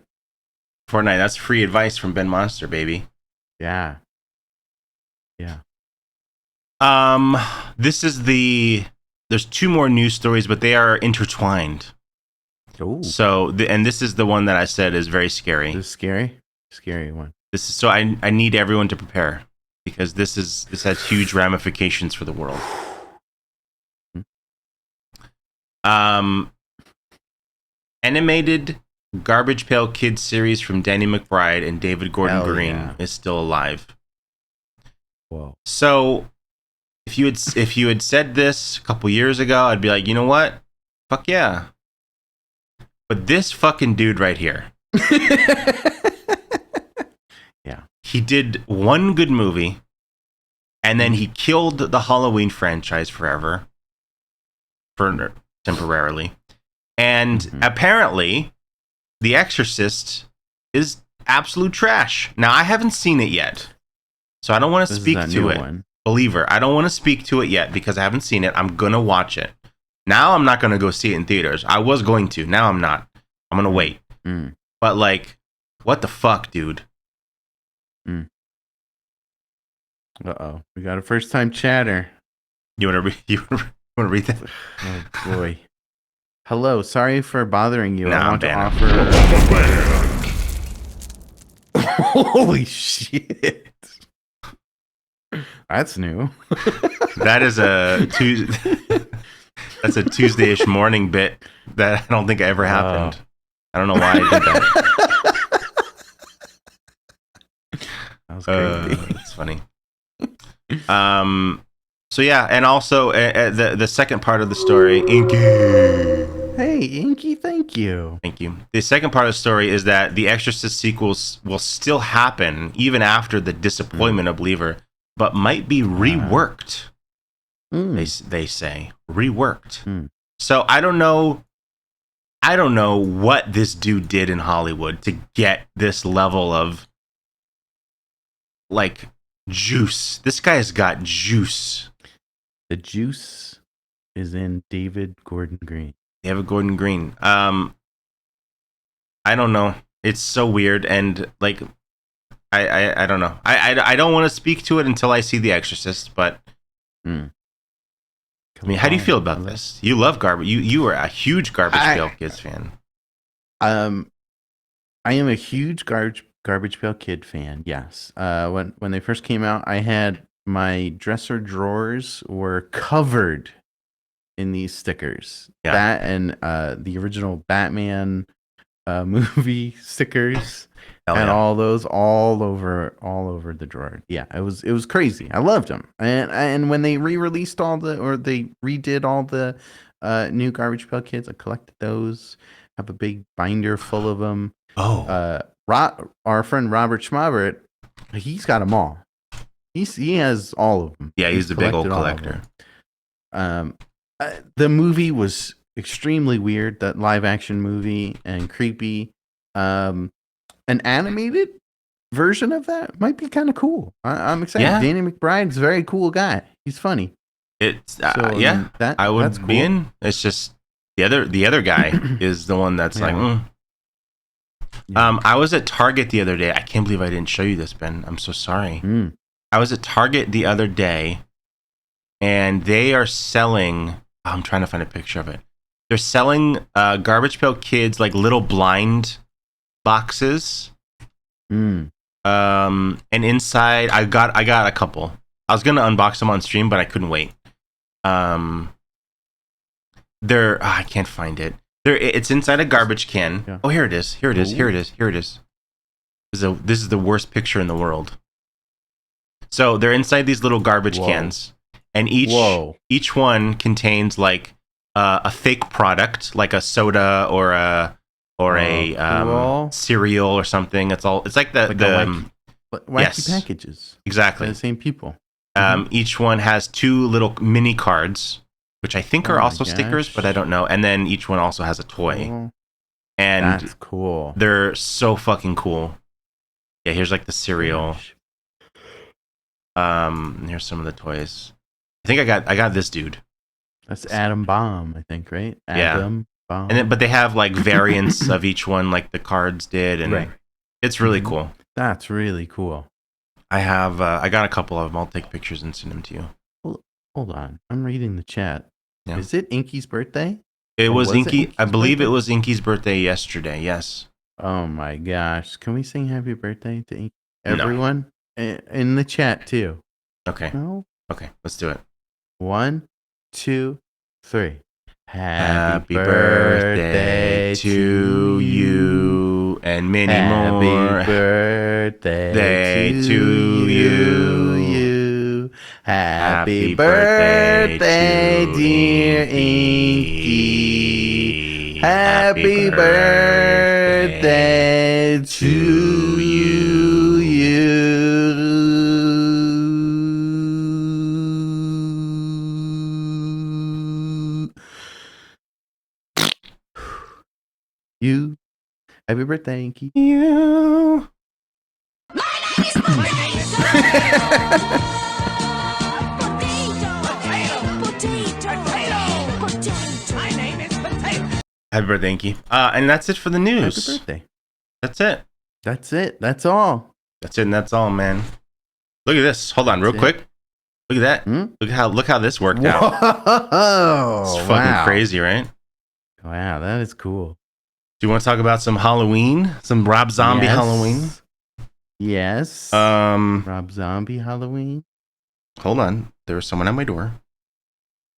Fortnite, that's free advice from Ben Monster, baby. Yeah. Yeah. There's two more news stories, but they are intertwined. Oh. So, and this is the one that I said is very scary. This is scary? Scary one. So I need everyone to prepare because this has huge ramifications for the world. Animated Garbage Pail Kids series from Danny McBride and David Gordon Green is still alive. Whoa. So if you had said this a couple years ago, I'd be like, you know what? Fuck yeah. But this fucking dude right here. Yeah. He did one good movie and then he killed the Halloween franchise forever. Temporarily. And apparently The Exorcist is absolute trash. Now, I haven't seen it yet. So I don't want to speak to it. Believer, I don't want to speak to it yet because I haven't seen it. I'm going to watch it. Now I'm not going to go see it in theaters. I was going to. Now I'm not. I'm going to wait. But like, what the fuck, dude? Uh-oh. We got a first-time chatter. You want to read that? Oh, boy. Hello. Sorry for bothering you. I want to offer... Holy shit. That's new. That is that's a Tuesday-ish morning bit that I don't think ever happened. I don't know why I did that. That was crazy. It's funny. So yeah, and also the second part of the story, Inky. Hey, Inky, thank you. Thank you. The second part of the story is that the Exorcist sequels will still happen even after the disappointment of Believer, but might be reworked. They say reworked. So I don't know what this dude did in Hollywood to get this level of like juice. This guy's got juice. The juice is in David Gordon Green. David Gordon Green. I don't know. It's so weird and like I don't know. I don't want to speak to it until I see The Exorcist, but I mean, how do you feel about this? You love garbage. You are a huge Garbage Pail Kids fan. I am a huge Garbage Pail Kid fan. Yes. When they first came out, I had my dresser drawers were covered in these stickers. Yeah. That and the original Batman movie stickers. Hell And yeah. all those all over the drawer. Yeah, it was crazy. I loved them. And when they re-released they redid all the new Garbage Pail Kids, I collected those. Have a big binder full of them. Oh. Our friend Robert Schmobert, he's got them all. He has all of them. Yeah, he's a big old collected all of collector. them. The movie was extremely weird. That live action movie and creepy. An animated version of that might be kind of cool. I'm excited. Yeah. Danny McBride's a very cool guy. He's funny. It's So, yeah. I would that's be cool. in. It's just the other guy is the one that's like. Yeah. I was at Target the other day. I can't believe I didn't show you this, Ben. I'm so sorry. I was at Target the other day, and they are selling. I'm trying to find a picture of it. They're selling Garbage Pail Kids like little blind boxes. And inside I got a couple. I was gonna unbox them on stream, but I couldn't wait. I can't find it. It's inside a garbage can. Yeah. Oh, here it is. Here it is. Here it is. Here it is. This is the worst picture in the world. So they're inside these little garbage cans, and each one contains like a fake product, like a soda or a cereal or something. It's like the wacky packages. Exactly. By the same people. Each one has 2 little mini cards, which I think are also stickers, but I don't know. And then each one also has a toy. Cool. And that's cool. They're so fucking cool. Yeah, here's like the cereal. Here's some of the toys. I think I got this dude. That's Adam Bomb, I think, right? Adam Bomb. And but they have like variants of each one, like the cards did, and it's really cool. That's really cool. I got a couple of them. I'll take pictures and send them to you. Hold on, I'm reading the chat. Yeah. Is it Inky's birthday? It was Inky. I believe it was Inky's birthday yesterday. Yes. Oh my gosh! Can we sing happy birthday to Inky? Everyone in the chat too. Okay. No. Okay, let's do it. 1, 2, 3. Happy birthday to you and many more. Happy birthday to you. Happy birthday, dear Inky. Happy birthday to you. You. Happy birthday, Inky. You. My name is Potato. My name is Potato. Happy birthday, Inky. And that's it for the news. Happy birthday. That's it. That's it. That's all. That's it, and that's all, man. Look at this. Hold on, real quick. Look at that. Look how this worked out. Whoa! It's fucking crazy, right? Wow, that is cool. Do you want to talk about some Halloween? Some Rob Zombie Halloween? Yes. Rob Zombie Halloween. Hold on. There was someone at my door.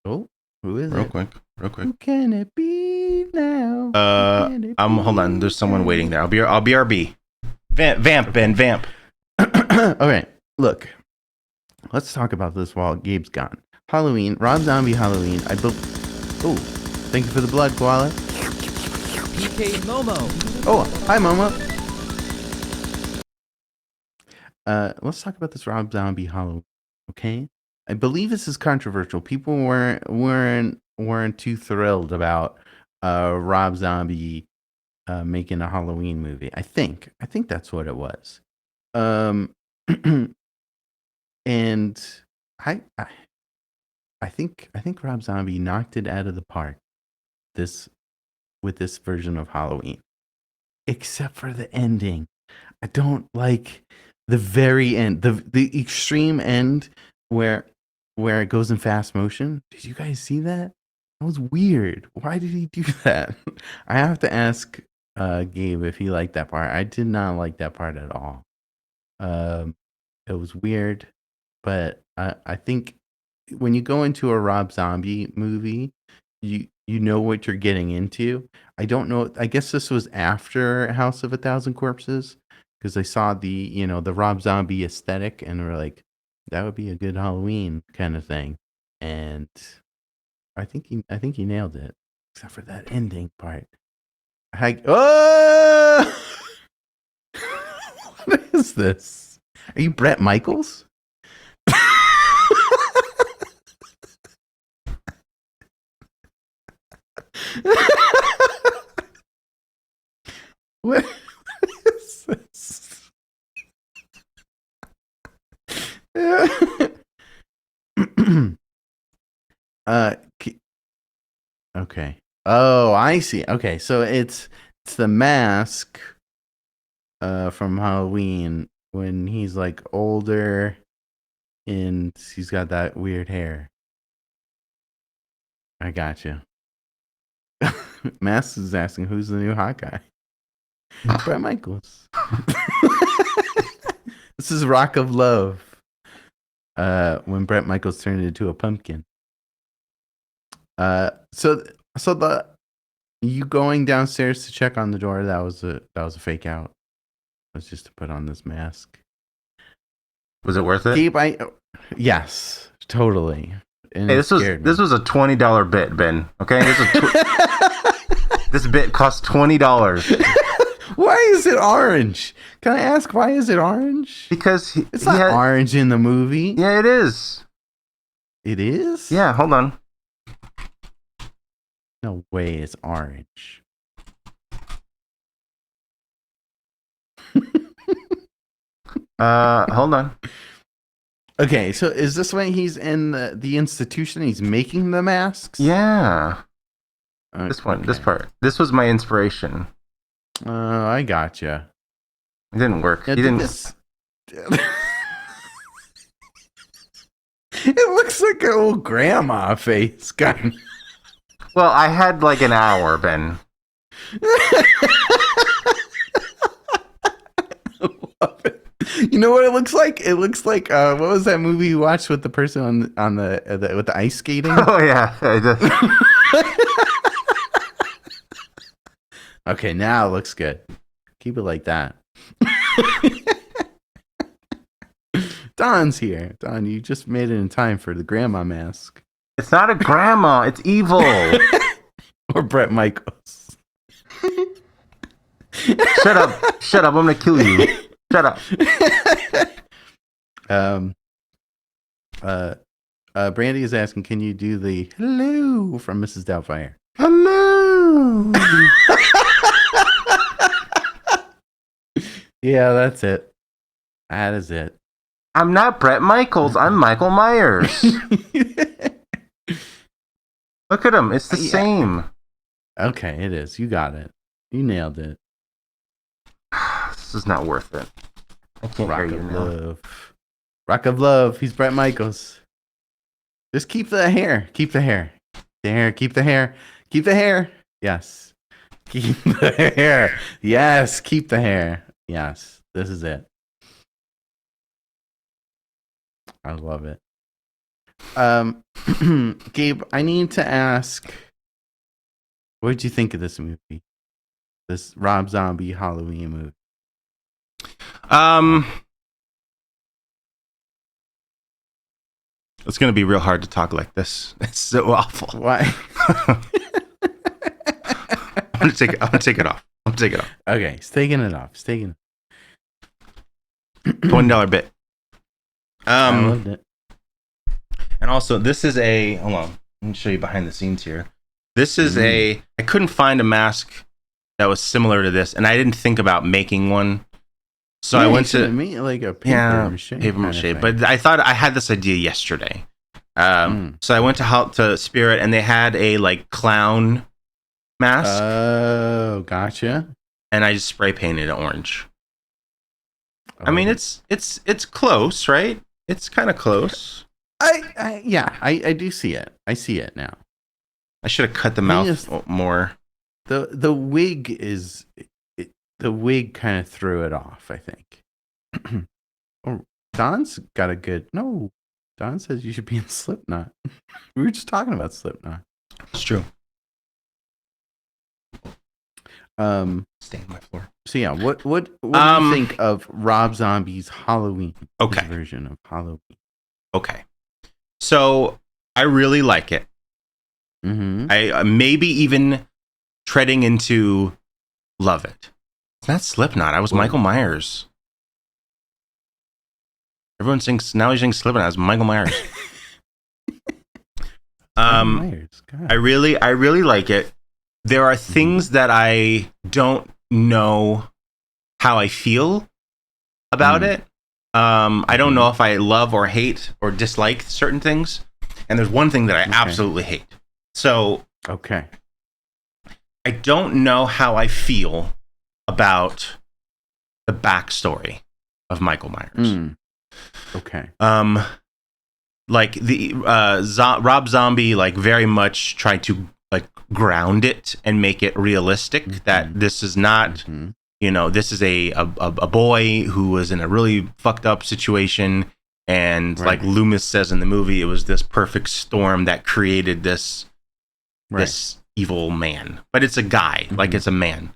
Oh, who is Real it? quick. Who can it be now? Hold on. There's someone waiting there. I'll be RB. Vamp, Ben, vamp. Okay, look. Let's talk about this while Gabe's gone. Halloween, Rob Zombie Halloween. Oh, thank you for the blood, Koala. PK Momo. Oh, hi, Momo. Let's talk about this Rob Zombie Halloween. Okay, I believe this is controversial. People weren't too thrilled about Rob Zombie making a Halloween movie. I think that's what it was. And I think Rob Zombie knocked it out of the park with this version of Halloween, except for the ending. I don't like the very end, the extreme end where it goes in fast motion. Did you guys see that? That was weird. Why did he do that? I have to ask Gabe if he liked that part. I did not like that part at all. It was weird, but I think when you go into a Rob Zombie movie, you know what you're getting into. I don't know. I guess this was after House of a Thousand Corpses because I saw the Rob Zombie aesthetic and we're like, that would be a good Halloween kind of thing. And I think he nailed it, except for that ending part. Oh, what is this? Are you Bret Michaels? What is this? Okay. Oh, I see. Okay, so it's the mask from Halloween when he's like older and he's got that weird hair. I got you. Mask is asking who's the new hot guy. Bret Michaels. This is Rock of Love. When Bret Michaels turned into a pumpkin. So the you going downstairs to check on the door, that was a fake out. It was just to put on this mask. Was it worth it? Gabe, yes, totally. And hey, this was a $20 bit, Ben. Okay, this bit cost $20. Why is it orange? Can I ask why is it orange? Because it's not orange in the movie. Yeah, it is. It is? Yeah, hold on. No way it's orange. Hold on. Okay, so is this when he's in the institution? He's making the masks? Yeah. Okay. This part. This was my inspiration. I gotcha. It didn't work. Yeah, He didn't. It looks like an old grandma face, kind. Well, I had like an hour, Ben. Love it. You know what it looks like? It looks like what was that movie you watched with the person on the with the ice skating? Oh yeah, Okay, now it looks good. Keep it like that. Don's here. Don, you just made it in time for the grandma mask. It's not a grandma. It's evil. Or Bret Michaels. Shut up. Shut up. I'm gonna kill you. Shut up. Brandy is asking, can you do the hello from Mrs. Doubtfire? Hello. Yeah, that's it. That is it. I'm not Bret Michaels. I'm Michael Myers. Look at him. It's the same. Okay, it is. You got it. You nailed it. This is not worth it. I can't Rock hear you of now. Love. Rock of Love. He's Bret Michaels. Just keep the hair. Keep the hair. The hair. Keep the hair. Keep the hair. Yes. Keep the hair. Yes. Keep the hair. Yes. This is it. I love it. Gabe, I need to ask, what did you think of this movie? This Rob Zombie Halloween movie? It's gonna be real hard to talk like this. It's so awful. Why? I'm gonna take it off. Okay, he's taking it off. He's taking $20 bit. I loved it. And also, this is a. Hold on. Let me show you behind the scenes here. This is I couldn't find a mask that was similar to this, and I didn't think about making one. So I went to me like a paper mache. But I thought I had this idea yesterday. So I went to Spirit, and they had a like clown mask. Oh, gotcha. And I just spray painted it orange. I mean, it's close, right? It's kind of close. I do see it. I see it now. I should have cut the mouth more. The wig is the wig kind of threw it off, I think. Oh, Don's got a good Don says you should be in Slipknot. We were just talking about Slipknot. It's true. Stain my floor. So yeah, what do you think of Rob Zombie's Halloween version of Halloween? Okay. So I really like it. Mm-hmm. I maybe even treading into love it. It's not Slipknot. I was Michael Myers. Everyone sings now. He's singing Slipknot. I was Michael Myers. Myers. I really like it. There are things that I don't know how I feel about it. I don't know if I love or hate or dislike certain things. And there's one thing that I absolutely hate. So, I don't know how I feel about the backstory of Michael Myers. Like the Rob Zombie, like very much tried to like ground it and make it realistic that this is not, you know, this is a boy who was in a really fucked up situation. And like Loomis says in the movie, it was this perfect storm that created this evil man. But it's a guy, like it's a man.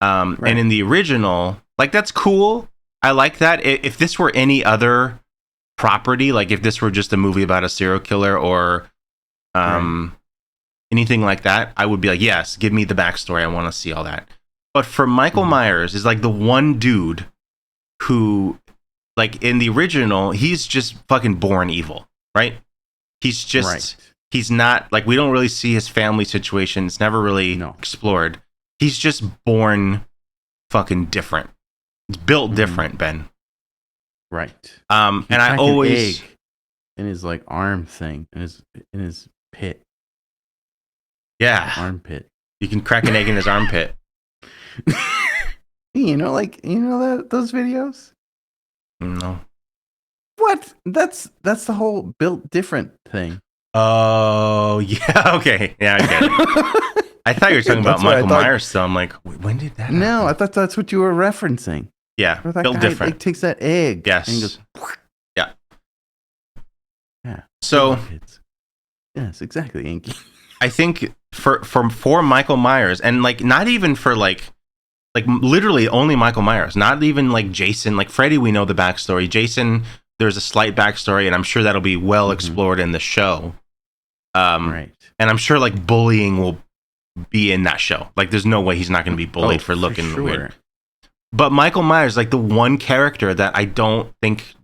And in the original, like that's cool. I like that. If this were any other property, like if this were just a movie about a serial killer or anything like that, I would be like, yes, give me the backstory. I want to see all that. But for Michael Myers is like the one dude who, like in the original, he's just fucking born evil, right? He's just, he's not, like we don't really see his family situation. It's never really explored. He's just born fucking different. It's built different, Ben. Right. And I always egg in his like arm thing, in his pit. Yeah. Armpit. You can crack an egg in his armpit. you know those videos? No. What? That's the whole built different thing. Oh, yeah. Okay. Yeah, I get it. I thought you were talking about Michael Myers, so I'm like, when did that happen? I thought that's what you were referencing. Yeah, built different. It takes that egg. Yes. And goes, yeah. Yeah. So. Yes, exactly, Inky. I think for Michael Myers, and like not even for like literally only Michael Myers, not even like Jason, like Freddy, we know the backstory. Jason, there's a slight backstory, and I'm sure that'll be well explored in the show. And I'm sure like bullying will be in that show. Like there's no way he's not going to be bullied for looking weird. But Michael Myers, like the one character that I don't think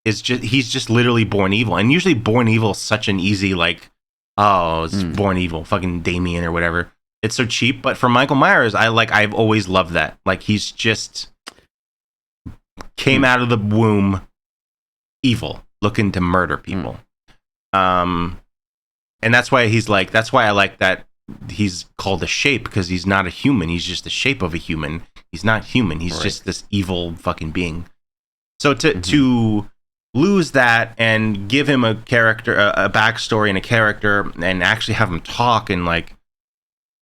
is he's just literally born evil. And usually born evil is such an easy, like, oh, it's born evil, fucking Damien or whatever. It's so cheap. But for Michael Myers, I've always loved that. Like he's just came out of the womb evil, looking to murder people. And that's why that's why I like that he's called a shape, because he's not a human. He's just the shape of a human. He's not human. He's just this evil fucking being. So to lose that and give him a character, a backstory and a character, and actually have him talk and like,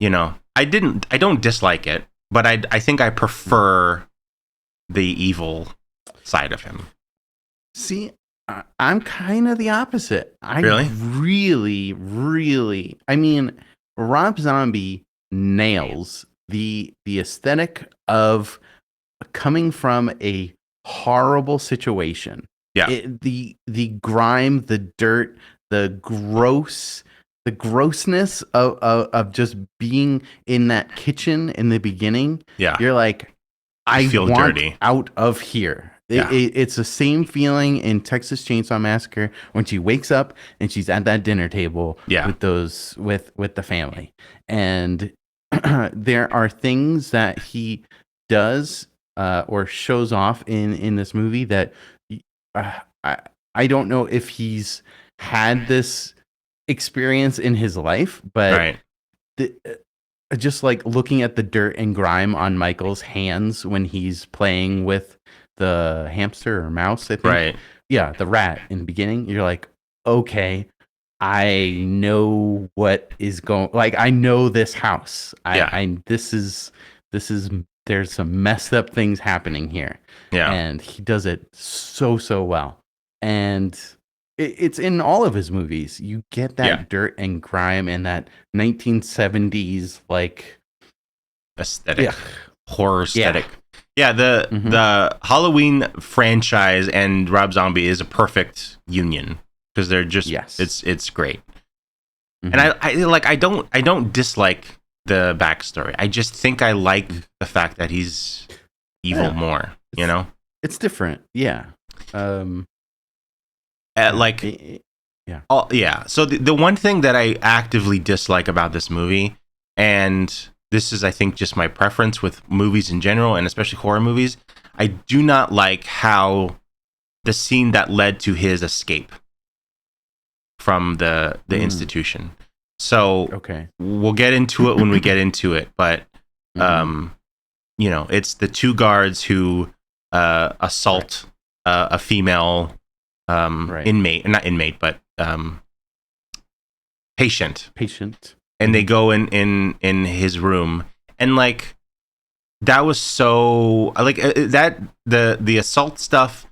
you know, I don't dislike it, but I think I prefer the evil side of him. See, I'm kind of the opposite. I really, I mean, Rob Zombie nails the aesthetic of coming from a horrible situation. Yeah. The grime, the dirt, the grossness of just being in that kitchen in the beginning. Yeah. You're like, I feel want dirty. out of here. Yeah. It's the same feeling in Texas Chainsaw Massacre when she wakes up and she's at that dinner table with the family. And there are things that he does or shows off in this movie that I don't know if he's had this experience in his life, but just like looking at the dirt and grime on Michael's hands when he's playing with the hamster or mouse, I think. Right. Yeah, the rat in the beginning. You're like, okay, I know what is going. Like, I know this house. This is. There's some messed up things happening here. Yeah. And he does it so well. And it's in all of his movies. You get that dirt and grime and that 1970s like aesthetic, yeah. horror aesthetic. Yeah, the Halloween franchise and Rob Zombie is a perfect union because they're just it's great. And I don't dislike the backstory. I just think I like the fact that he's evil more. You know, it's different. Yeah. So the one thing that I actively dislike about this movie, and this is I think just my preference with movies in general, and especially horror movies, I do not like how the scene that led to his escape from the institution. So we'll get into it when we get into it, but you know, it's the two guards who assault a female inmate, not inmate, but patient, and they go in his room, and like that was so like that the assault stuff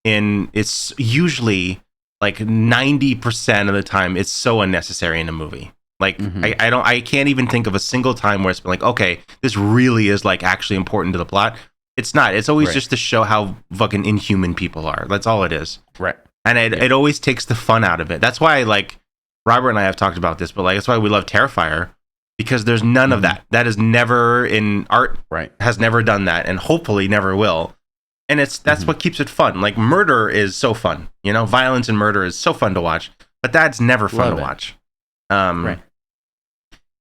it's usually like 90% of the time it's so unnecessary in a movie. Like I can't even think of a single time where it's been like, okay, this really is like actually important to the plot. It's not. It's always just to show how fucking inhuman people are. That's all it is. Right. And it always takes the fun out of it. That's why, like, Robert and I have talked about this, but like that's why we love Terrifier, because there's none of that. That is never in art. Right. Has never done that, and hopefully never will. And that's what keeps it fun. Like murder is so fun, you know. Violence and murder is so fun to watch, but that's never fun to watch. Right.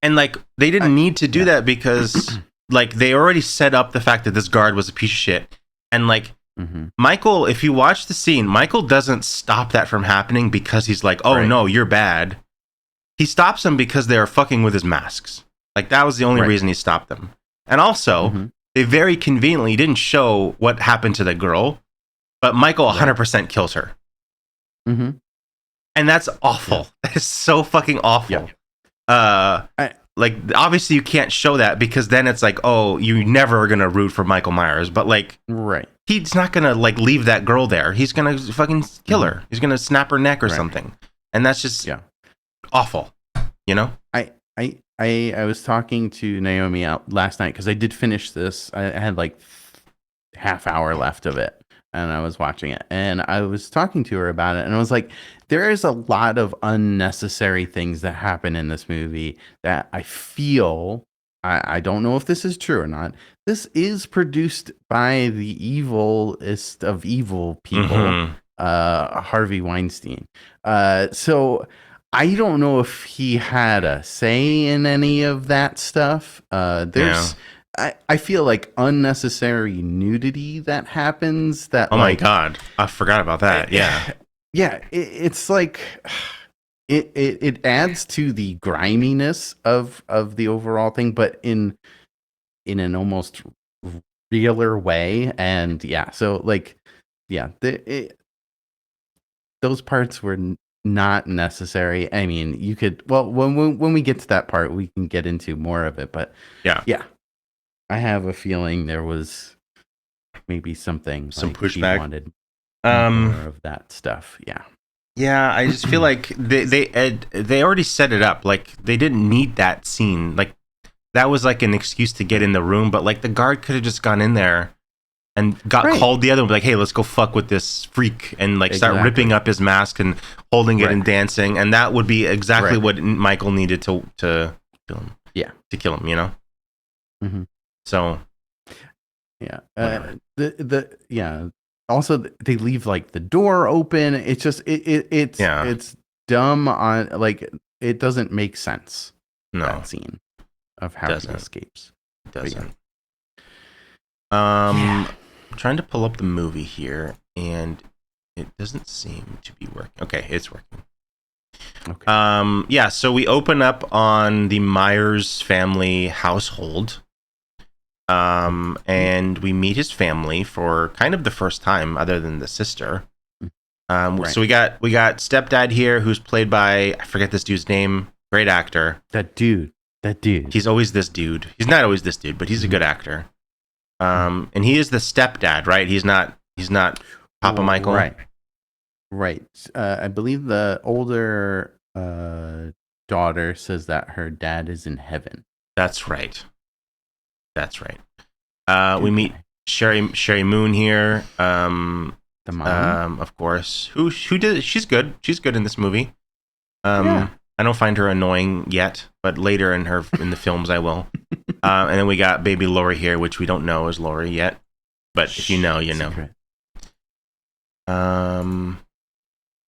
And like they didn't need to do that because like they already set up the fact that this guard was a piece of shit, and like. Michael, if you watch the scene, Michael doesn't stop that from happening because he's like, oh no, you're bad. He stops them because they're fucking with his masks. Like that was the only reason he stopped them. And also, they very conveniently didn't show what happened to the girl, but Michael 100% kills her. And that's awful. That is so fucking awful. Like obviously you can't show that because then it's like, oh, you never are gonna root for Michael Myers, but like he's not gonna like leave that girl there. He's gonna fucking kill her. He's gonna snap her neck or something. And that's just awful. You know? I was talking to Naomi out last night because I did finish this. I had like half hour left of it. And I was watching it, and I was talking to her about it, and I was like, there is a lot of unnecessary things that happen in this movie that I feel, I don't know if this is true or not, this is produced by the evilest of evil people, Harvey Weinstein. So I don't know if he had a say in any of that stuff. I feel like unnecessary nudity that happens. That my god, I forgot about that. It's like it adds to the griminess of the overall thing, but in an almost realer way. And so like those parts were not necessary. I mean, you could when we get to that part, we can get into more of it. But yeah. I have a feeling there was maybe some pushback. He wanted more of that stuff. Yeah. I just feel like they already set it up. Like they didn't need that scene. Like that was like an excuse to get in the room. But like the guard could have just gone in there and called the other one, like, hey, let's go fuck with this freak, and like start ripping up his mask and holding it and dancing, and that would be exactly what Michael needed to kill him. To kill him, you know. So, Also, they leave like the door open. It's just it's dumb on like it doesn't make sense. No, that scene of how he escapes. It doesn't. I'm trying to pull up the movie here, and it doesn't seem to be working. Okay, it's working. Okay. So we open up on the Myers family household. And we meet his family for kind of the first time, other than the sister. So we got stepdad here, who's played by, I forget this dude's name. Great actor. That dude. He's always this dude. He's not always this dude, but he's a good actor. And he is the stepdad, right? He's not Papa Michael, right? Right. I believe the older daughter says that her dad is in heaven. That's right. That's right. Good We meet guy. Sherry Moon here. The mom. Of course. Who did? She's good. She's good in this movie. Yeah. I don't find her annoying yet, but later in the films I will. And then we got baby Lori here, which we don't know is Lori yet, but if you know, you know. Secret. And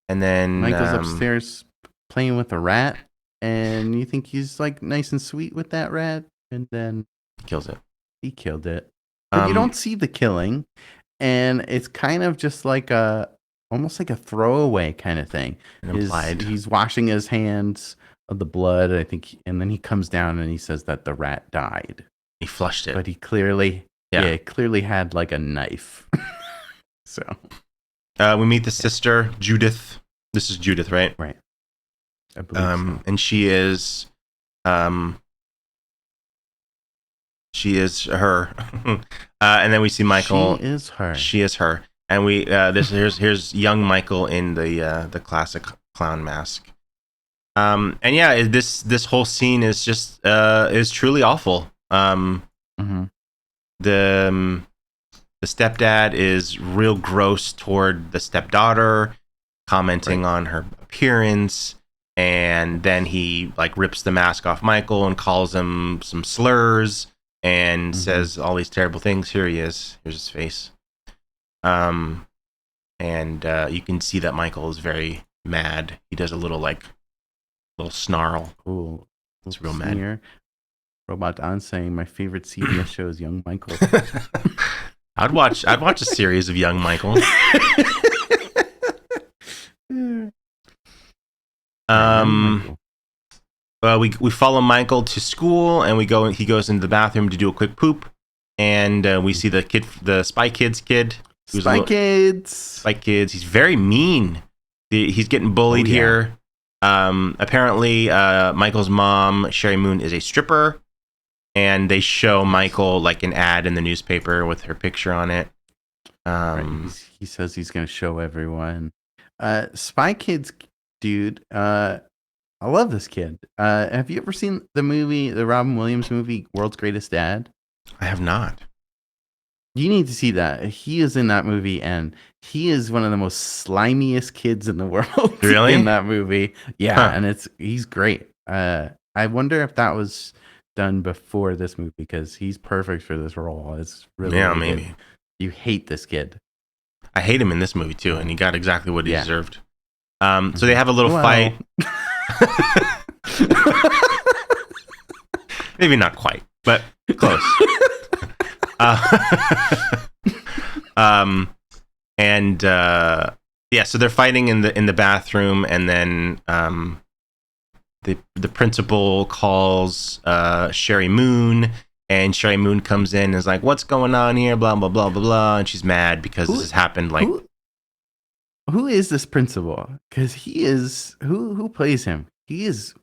then Michael's upstairs playing with a rat, and you think he's like nice and sweet with that rat, and then kills it. he killed it. But you don't see the killing, and it's kind of just like almost like a throwaway kind of thing. Implied. He's washing his hands of the blood, I think, and then he comes down and he says that the rat died. He flushed it. But he clearly had like a knife. So we meet the sister, Judith. This is Judith, right? Right. I believe so. And she is her. And then we see Michael. She is her. She is her. And we here's young Michael in the classic clown mask. And yeah, this whole scene is just is truly awful. The stepdad is real gross toward the stepdaughter, commenting on her appearance, and then he like rips the mask off Michael and calls him some slurs and says all these terrible things. Here he is. Here's his face. And you can see that Michael is very mad. He does a little snarl. Cool. It's real mad. Robot Don saying my favorite CBS show is Young Michael. I'd watch a series of Young Michael. We follow Michael to school, and he goes into the bathroom to do a quick poop, and we see the Spy Kids kid. Spy Kids. He's very mean. He's getting bullied here. Apparently, Michael's mom, Sherry Moon, is a stripper, and they show Michael like an ad in the newspaper with her picture on it. Right. He says he's going to show everyone. Spy Kids, dude. I love this kid. Have you ever seen the Robin Williams movie, World's Greatest Dad? I have not. You need to see that. He is in that movie, and he is one of the most slimiest kids in the world. Really? In that movie. Yeah, and he's great. I wonder if that was done before this movie, because he's perfect for this role. It's really maybe. Good. You hate this kid. I hate him in this movie too, and he got exactly what he deserved. So they have a little fight. Maybe not quite, but close. So they're fighting in the bathroom, and then the principal calls Sherry Moon, and Sherry Moon comes in and is like, "What's going on here?" Blah blah blah blah blah, and she's mad because this has happened. Like, who is this principal? Because he is who plays him? He is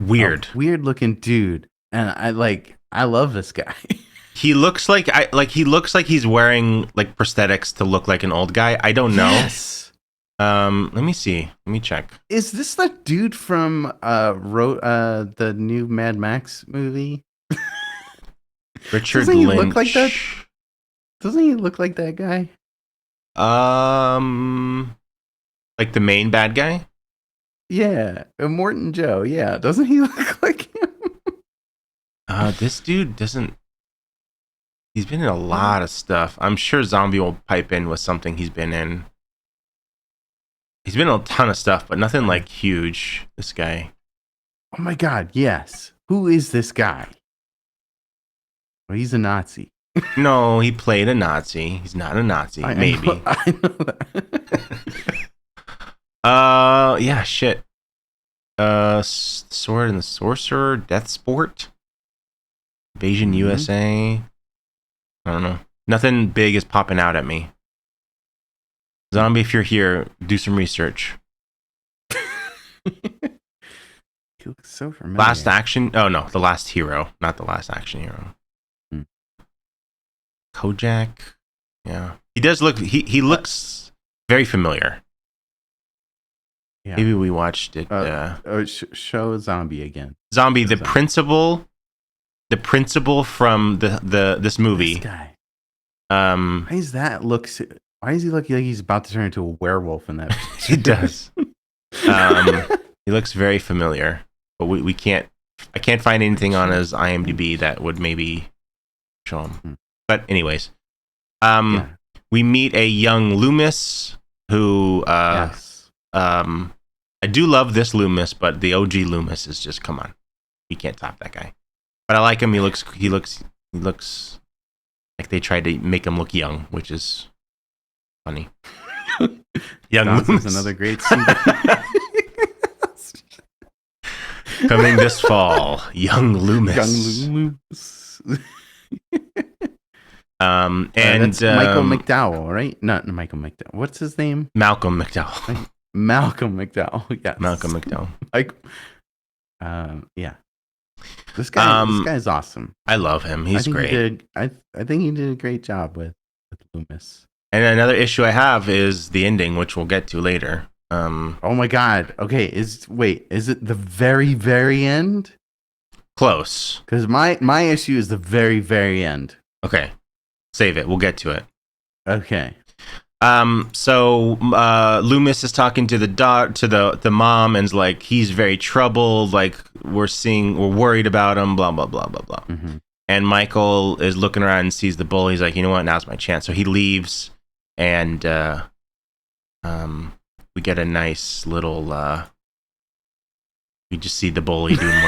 weird looking dude, and I love this guy. He looks like he's wearing like prosthetics to look like an old guy. I don't know. Yes. Let me see. Let me check. Is this the dude from the new Mad Max movie? Richard Doesn't he Lynch. look like that? Doesn't he look like that guy? Like the main bad guy? Yeah, Morton Joe. Yeah, doesn't he look like him? This dude doesn't. He's been in a lot of stuff. I'm sure Zombie will pipe in with something he's been in. He's been in a ton of stuff, but nothing like huge. This guy. Oh my God! Yes. Who is this guy? Well, he's a Nazi. No, he played a Nazi. He's not a Nazi. Maybe. I know that. Yeah, shit. Sword and the Sorcerer, Death Sport, Invasion USA. I don't know. Nothing big is popping out at me. Zombie, if you're here, do some research. He looks so familiar. Last Action. Oh no, The Last Hero, not The Last Action Hero. Kojak. Yeah, he does look. He looks very familiar. Yeah. Maybe we watched it. Show Zombie again. Zombie, the principal from this movie. This guy. Why does that look? Why does he look like he's about to turn into a werewolf in that? He does. He looks very familiar, but we can't. I can't find anything on his IMDb that would maybe show him. But anyways, we meet a young Loomis who. Yes. I do love this Loomis, but the OG Loomis is just, come on, you can't top that guy. But I like him. He looks like they tried to make him look young, which is funny. Young Loomis, is another great scene. Coming this fall, Young Loomis. Young Loomis. And that's Michael McDowell, right? Not Michael McDowell. What's his name? Malcolm McDowell. Malcolm McDowell. Yes. Malcolm McDowell. Yeah. This guy's awesome. I love him. He's great. I think he did a great job with Loomis. And another issue I have is the ending, which we'll get to later. Oh my God. Okay. Is it the very, very end? Close. Because my issue is the very, very end. Okay. Save it. We'll get to it. Okay. So Loomis is talking to the mom and's like, he's very troubled, like we're worried about him, blah blah blah blah blah. Mm-hmm. And Michael is looking around and sees the bully. He's like, you know what, now's my chance. So he leaves, and we get a nice little we just see the bully doing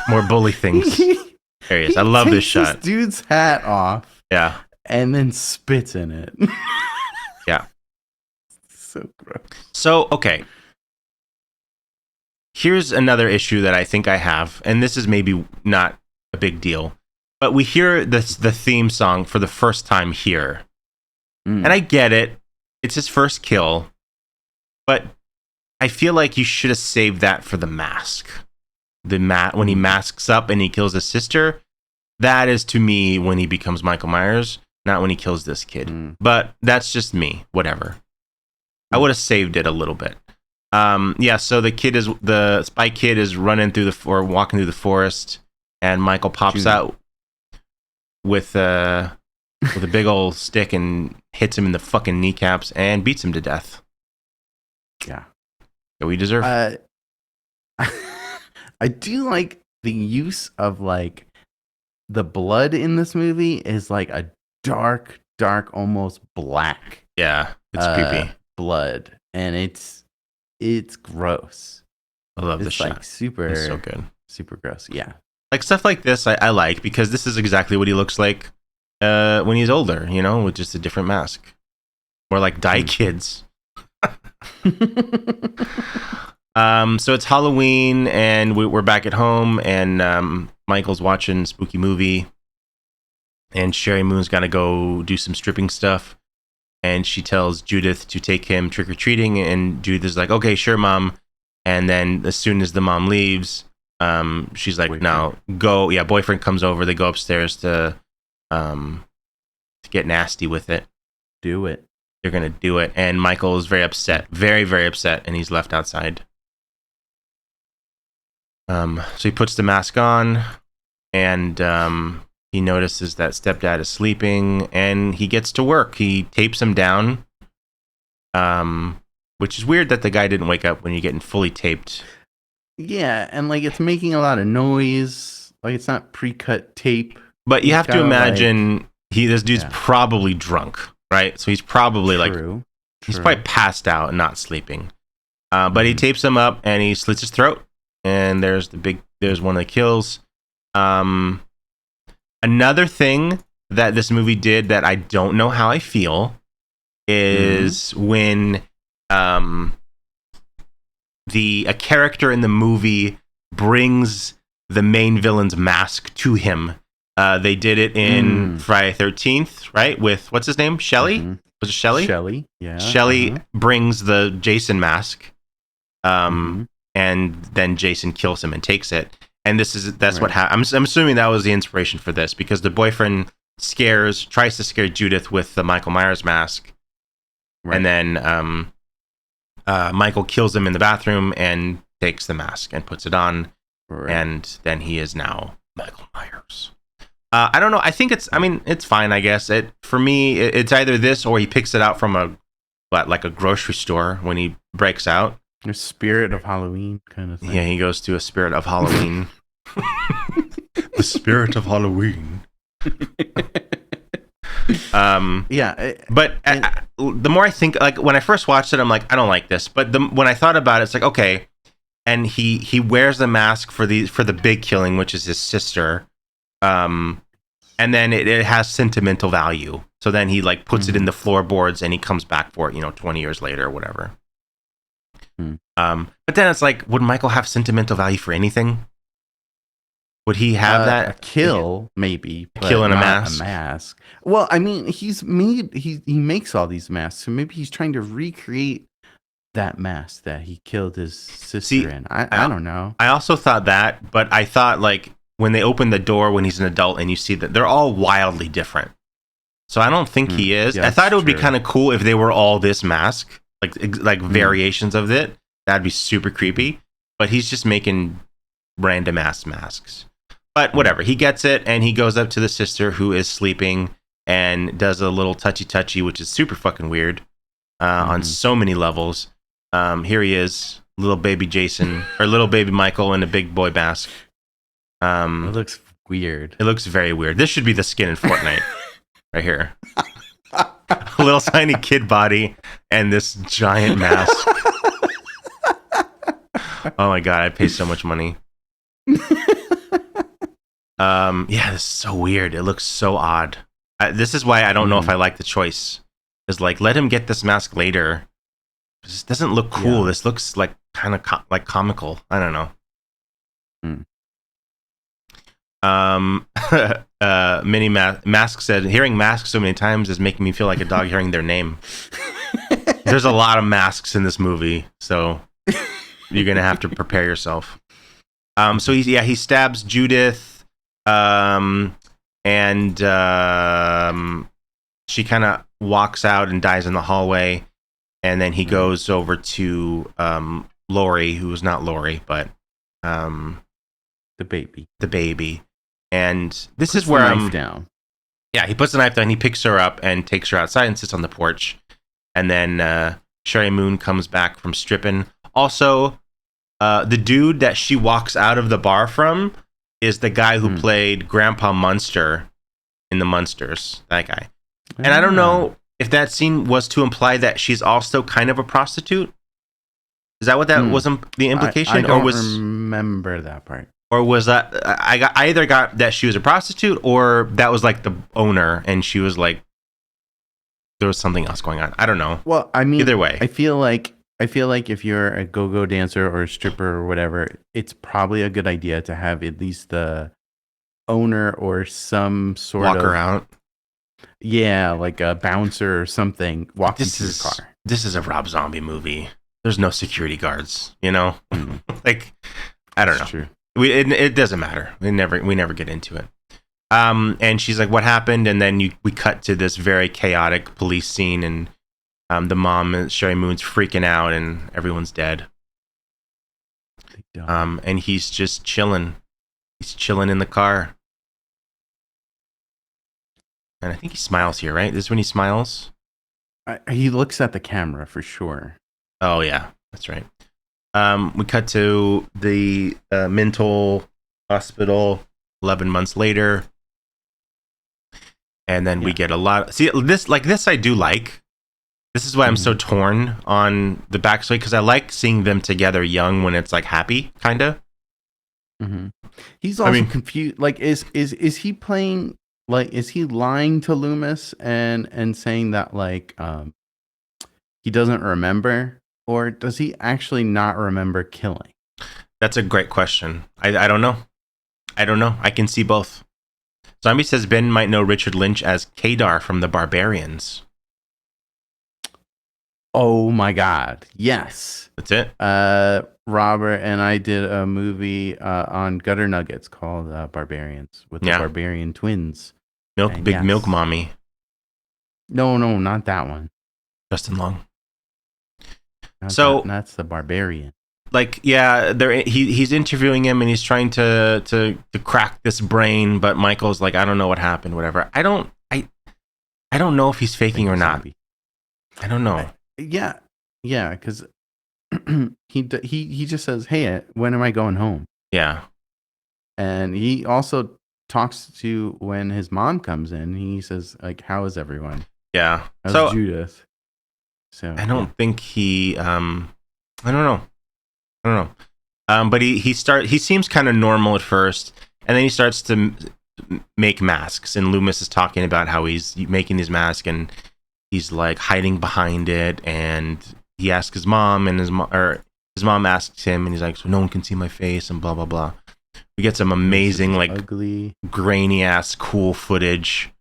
more bully things. There he is. I love this shot. This dude's hat off. Yeah. And then spits in it. Yeah. So gross. So, okay. Here's another issue that I think I have, and this is maybe not a big deal, but we hear the theme song for the first time here. And I get it. It's his first kill, but I feel like you should have saved that for the mask. When he masks up and he kills his sister, that is to me when he becomes Michael Myers, not when he kills this kid. But that's just me. Whatever. I would have saved it a little bit. So the spy kid is walking through the forest, and Michael pops out with a big old stick and hits him in the fucking kneecaps and beats him to death. Yeah. So we deserve. I do like the use of like the blood in this movie is like a dark, almost black. Yeah, it's creepy. Blood, and it's gross. I love this It's shot. like super. It's so good. Super gross. Yeah. Like stuff like this, I like because this is exactly what he looks like when he's older. You know, with just a different mask. More like Die Kids. So it's Halloween, and we're back at home, and Michael's watching spooky movie, and Sherry Moon's got to go do some stripping stuff, and she tells Judith to take him trick-or-treating, and Judith is like, okay, sure, Mom. And then as soon as the mom leaves, she's like, no, go. Yeah, boyfriend comes over. They go upstairs to get nasty with it. Do it. They're going to do it. And Michael is very upset, very, very upset, and he's left outside. So he puts the mask on, and he notices that stepdad is sleeping, and he gets to work. He tapes him down, which is weird that the guy didn't wake up when you're getting fully taped. Yeah, and like it's making a lot of noise. Like it's not pre-cut tape. But you have to imagine this dude's probably drunk, right? So he's probably he's probably passed out and not sleeping. But he tapes him up and he slits his throat. And there's one of the kills. Another thing that this movie did that I don't know how I feel is when a character in the movie brings the main villain's mask to him. They did it in Friday 13th, right? With what's his name? Shelly? Was it Shelly? Shelly, yeah. Shelly brings the Jason mask. And then Jason kills him and takes it. And that's what happened. I'm assuming that was the inspiration for this, because the boyfriend tries to scare Judith with the Michael Myers mask. Right. And then Michael kills him in the bathroom and takes the mask and puts it on. Right. And then he is now Michael Myers. I don't know. I think it's fine, I guess. For me, it's either this or he picks it out from a grocery store when he breaks out. A spirit of Halloween kind of thing. Yeah, he goes to a spirit of Halloween. The spirit of Halloween. The more I think, like when I first watched it, I'm like, I don't like this. But when I thought about it, it's like, okay. And he wears the mask for the big killing, which is his sister. And then it has sentimental value. So then he like puts it in the floorboards and he comes back for it, 20 years later or whatever. But then it's like, would Michael have sentimental value for anything? Would he have that? A kill, maybe. A kill and a mask. A mask. Well, I mean, he makes all these masks, so maybe he's trying to recreate that mask that he killed his sister in. I don't know. I also thought that, but I thought like when they open the door when he's an adult and you see that they're all wildly different. So I don't think he is. Yeah, I thought it would be kind of cool if they were all this mask, like variations of it. That'd be super creepy. But he's just making random ass masks. But whatever, he gets it and he goes up to the sister who is sleeping and does a little touchy, which is super fucking weird on so many levels. Here he is, little baby Jason or little baby Michael in a big boy mask. It looks weird. It looks very weird. This should be the skin in Fortnite right here. A little tiny kid body and this giant mask. Oh my god, I pay so much money. Yeah, this is so weird. It looks so odd. This is why I don't know if I like the choice. Is like, let him get this mask later. This doesn't look cool. Yeah. This looks like kind of like comical. I don't know. Mini Mask said, hearing masks so many times is making me feel like a dog hearing their name. There's a lot of masks in this movie, so you're gonna have to prepare yourself. So he stabs Judith, and she kind of walks out and dies in the hallway, and then he goes over to Lori, who is not Lori, but the baby. And this is where knife down. Yeah, he puts the knife down, he picks her up and takes her outside and sits on the porch. And then Sherry Moon comes back from stripping. Also, the dude that she walks out of the bar from is the guy who played Grandpa Munster in the Munsters. That guy. And I don't know if that scene was to imply that she's also kind of a prostitute. Is that what that was the implication? I don't remember that part. Or was that I either got that she was a prostitute or that was like the owner and she was like there was something else going on. I don't know. Well, I mean, either way, I feel like if you're a go-go dancer or a stripper or whatever, it's probably a good idea to have at least the owner or some sort of walker out. Yeah, like a bouncer or something walking to the car. This is a Rob Zombie movie. There's no security guards, like I don't know. True. It doesn't matter. We never get into it. And she's like, "What happened?" And then we cut to this very chaotic police scene, and the mom, Sherry Moon's freaking out, and everyone's dead. And he's just chilling. He's chilling in the car, and I think he smiles here, right? This is when he smiles. He looks at the camera for sure. Oh yeah, that's right. We cut to the mental hospital 11 months later. And then we get a lot. See, this I do like. This is why I'm so torn on the backstory, because I like seeing them together young when it's like happy, kind of. He's also confused. Like, is he playing? Like, is he lying to Loomis and saying that like he doesn't remember? Or does he actually not remember killing? That's a great question. I don't know. I can see both. Zombie says Ben might know Richard Lynch as Kadar from The Barbarians. Oh my God. Yes. That's it? Robert and I did a movie on Gutter Nuggets called Barbarians with the Barbarian twins. Milk Mommy. No, not that one. Justin Long. That's the barbarian. Like, yeah, he's interviewing him and he's trying to crack this brain, but Michael's like, I don't know what happened, whatever. I don't know if he's faking or not. I don't know. Yeah, because he just says, "Hey, when am I going home?" Yeah, and he also talks to when his mom comes in. He says, "Like, how is everyone?" Yeah. How's Judith? So I don't think he. I don't know. But he seems kind of normal at first, and then he starts to make masks. And Loomis is talking about how he's making these masks, and he's like hiding behind it. And he asks his mom, and his mom asks him, and he's like, "So no one can see my face," and blah blah blah. We get some amazing, like, ugly, grainy ass, cool footage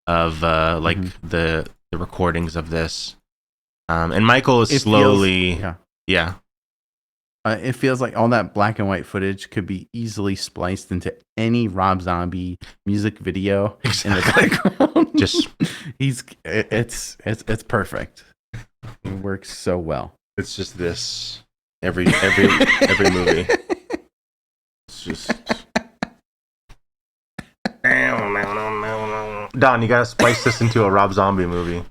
of the recordings of this. And Michael is slowly, yeah. It feels like all that black and white footage could be easily spliced into any Rob Zombie music video in the background. Just it's perfect. It works so well. It's just this every movie. It's just Don, you gotta splice this into a Rob Zombie movie.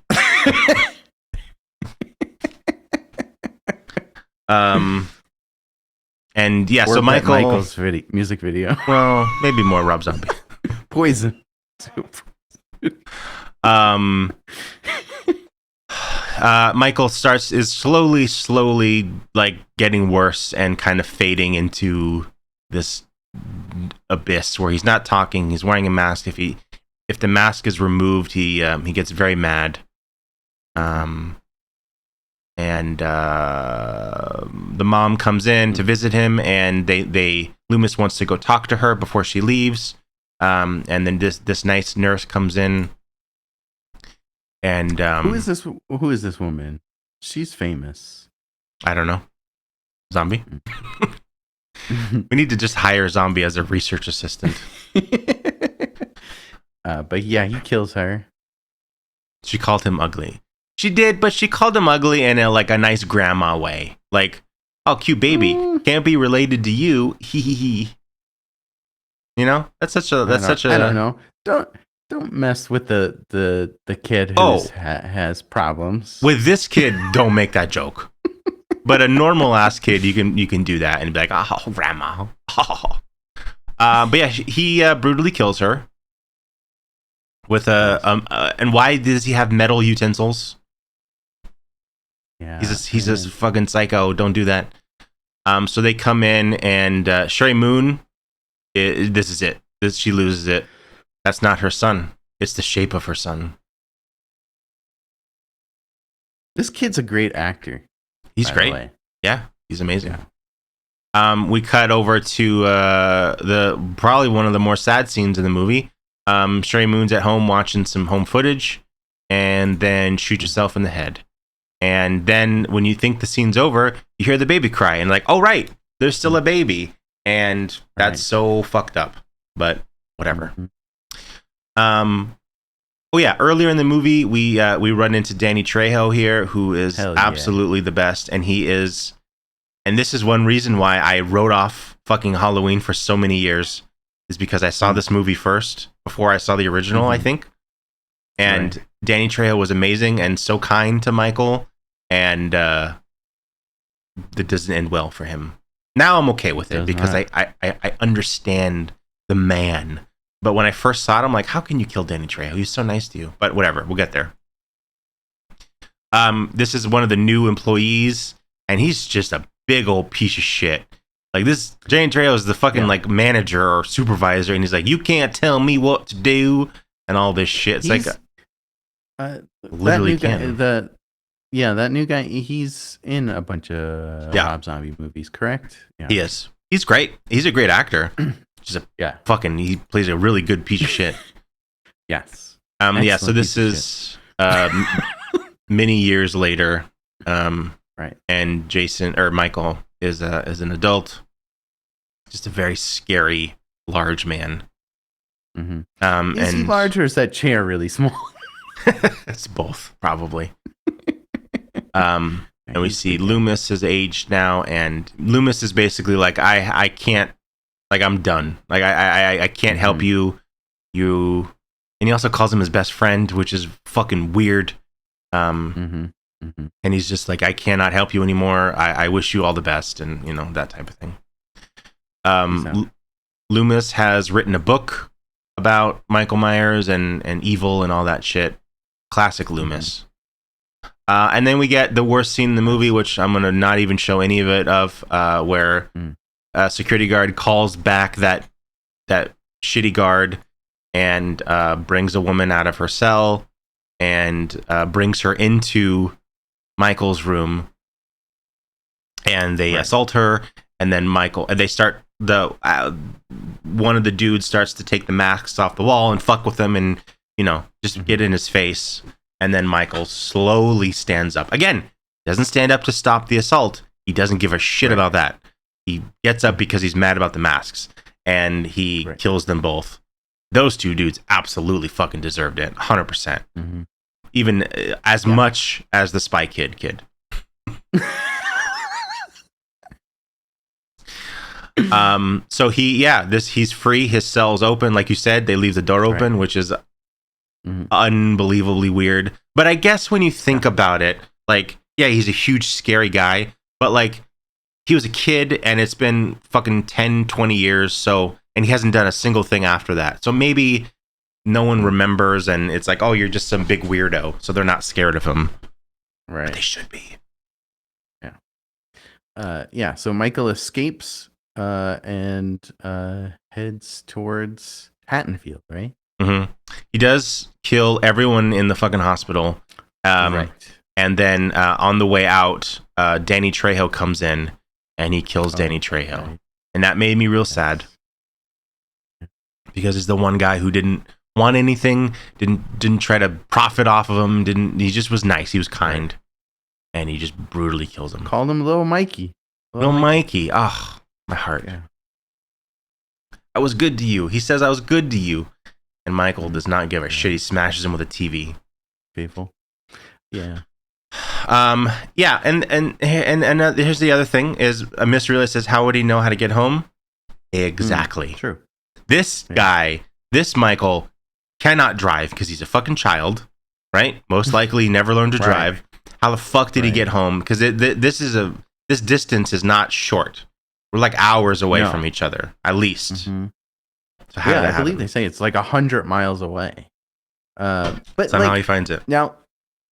And yeah, so Michael's music video. Well, maybe more Rob Zombie. Poison. Michael is slowly like getting worse and kind of fading into this abyss where he's not talking. He's wearing a mask. If the mask is removed, he gets very mad. And the mom comes in to visit him, and Loomis wants to go talk to her before she leaves. And then this nice nurse comes in, and who is this woman? She's famous. I don't know. Zombie. We need to just hire Zombie as a research assistant. But yeah, he kills her. She called him ugly. She did, but she called him ugly in a nice grandma way. Like, oh, cute baby. Can't be related to you. Hee hee hee. You know? That's such a I don't know. Don't mess with the kid who has problems. With this kid, don't make that joke. But a normal ass kid, you can do that and be like, oh, grandma. Oh. But yeah, he brutally kills her with and why does he have metal utensils? Yeah, he's a fucking psycho. Don't do that. So they come in, and Sherry Moon, this is it. She loses it. That's not her son. It's the shape of her son. This kid's a great actor. He's great. Yeah, he's amazing. Yeah. We cut over to probably one of the more sad scenes in the movie. Sherry Moon's at home watching some home footage, and then shoots herself in the head. And then when you think the scene's over, you hear the baby cry, and like, oh right, there's still a baby, and that's so fucked up. But whatever. Oh yeah, earlier in the movie, we run into Danny Trejo here, who is absolutely the best, and he is. And this is one reason why I wrote off fucking Halloween for so many years, is because I saw this movie first before I saw the original, I think. And Danny Trejo was amazing and so kind to Michael, and that doesn't end well for him. Now I'm okay with it because I understand the man. But when I first saw it, I'm like, how can you kill Danny Trejo? He's so nice to you. But whatever, we'll get there. This is one of the new employees, and he's just a big old piece of shit. Like, this Danny Trejo is the fucking like manager or supervisor, and he's like, you can't tell me what to do and all this shit. It's literally that new guy, he's in a bunch of Rob Zombie movies, correct? Yeah. He is. He's great. He's a great actor. Just he plays a really good piece of shit. Yes. So this is many years later. And Michael is an adult. Just a very scary, large man. Mm-hmm. Is he large, or is that chair really small? It's both, probably. And we see Loomis has aged now, and Loomis is basically like, I can't, like, I'm done. Like, I can't help you. And he also calls him his best friend, which is fucking weird. And he's just like, I cannot help you anymore. I wish you all the best, and you know, that type of thing. Loomis has written a book about Michael Myers and evil and all that shit. Classic Loomis. And then we get the worst scene in the movie, which I'm gonna not even show any of it where a security guard calls back that shitty guard and brings a woman out of her cell and brings her into Michael's room, and they assault her, and then they start one of the dudes starts to take the masks off the wall and fuck with them, and you know, just get in his face, and then Michael slowly stands up. Again, doesn't stand up to stop the assault. He doesn't give a shit about that. He gets up because he's mad about the masks, and he kills them both. Those two dudes absolutely fucking deserved it, 100%. Even as much as the Spy Kid. So he's free. His cell's open, like you said. They leave the door open, which is unbelievably weird. But I guess when you think about it, like, yeah, he's a huge scary guy, but like, he was a kid, and it's been fucking 10, 20 years. So, and he hasn't done a single thing after that. So maybe no one remembers, and it's like, oh, you're just some big weirdo. So they're not scared of him. Right. But they should be. Yeah. So Michael escapes and heads towards Haddonfield, right? He does kill everyone in the fucking hospital. Right. And then on the way out, Danny Trejo comes in, and he kills Danny Trejo. Right. And that made me real sad. Because it's the one guy who didn't want anything, didn't try to profit off of him, he just was nice, he was kind. And he just brutally kills him. Called him Little Mikey. Little Mikey. Oh, my heart. Yeah. I was good to you. He says I was good to you. And Michael does not give a shit. He smashes him with a TV. People. Yeah. Yeah, and here's the other thing is Miss Realist says, how would he know how to get home? Exactly. True. This guy, this Michael, cannot drive because he's a fucking child, right? Most likely he never learned to drive. How the fuck did he get home? Because this distance is not short. We're like hours away from each other, at least. So how did that happen? I believe they say it's like 100 miles away. But somehow he finds it. Now,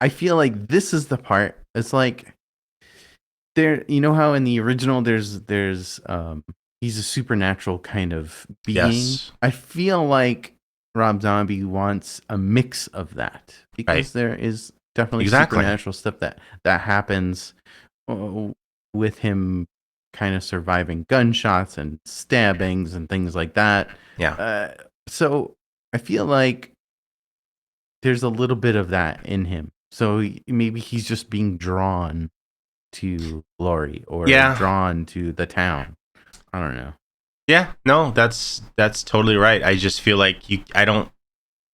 I feel like this is the part. It's like you know how in the original there's he's a supernatural kind of being. Yes. I feel like Rob Zombie wants a mix of that because there is definitely supernatural stuff that happens with him kind of surviving gunshots and stabbings and things like that. Yeah. So I feel like there's a little bit of that in him. So maybe he's just being drawn to glory or drawn to the town. I don't know. Yeah, no, that's totally right. I just feel like I don't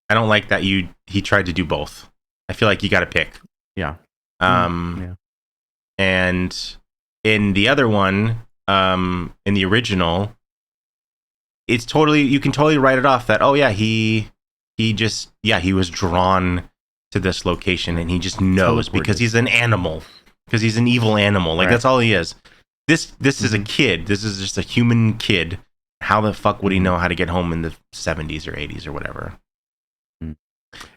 like that he tried to do both. I feel like you got to pick. Yeah. And in the other one, in the original, it's totally, you can totally write it off that, oh yeah, he was drawn to this location and he just knows because he's an animal, because he's an evil animal. Like that's all he is. This is a kid. This is just a human kid. How the fuck would he know how to get home in the 70s or 80s or whatever?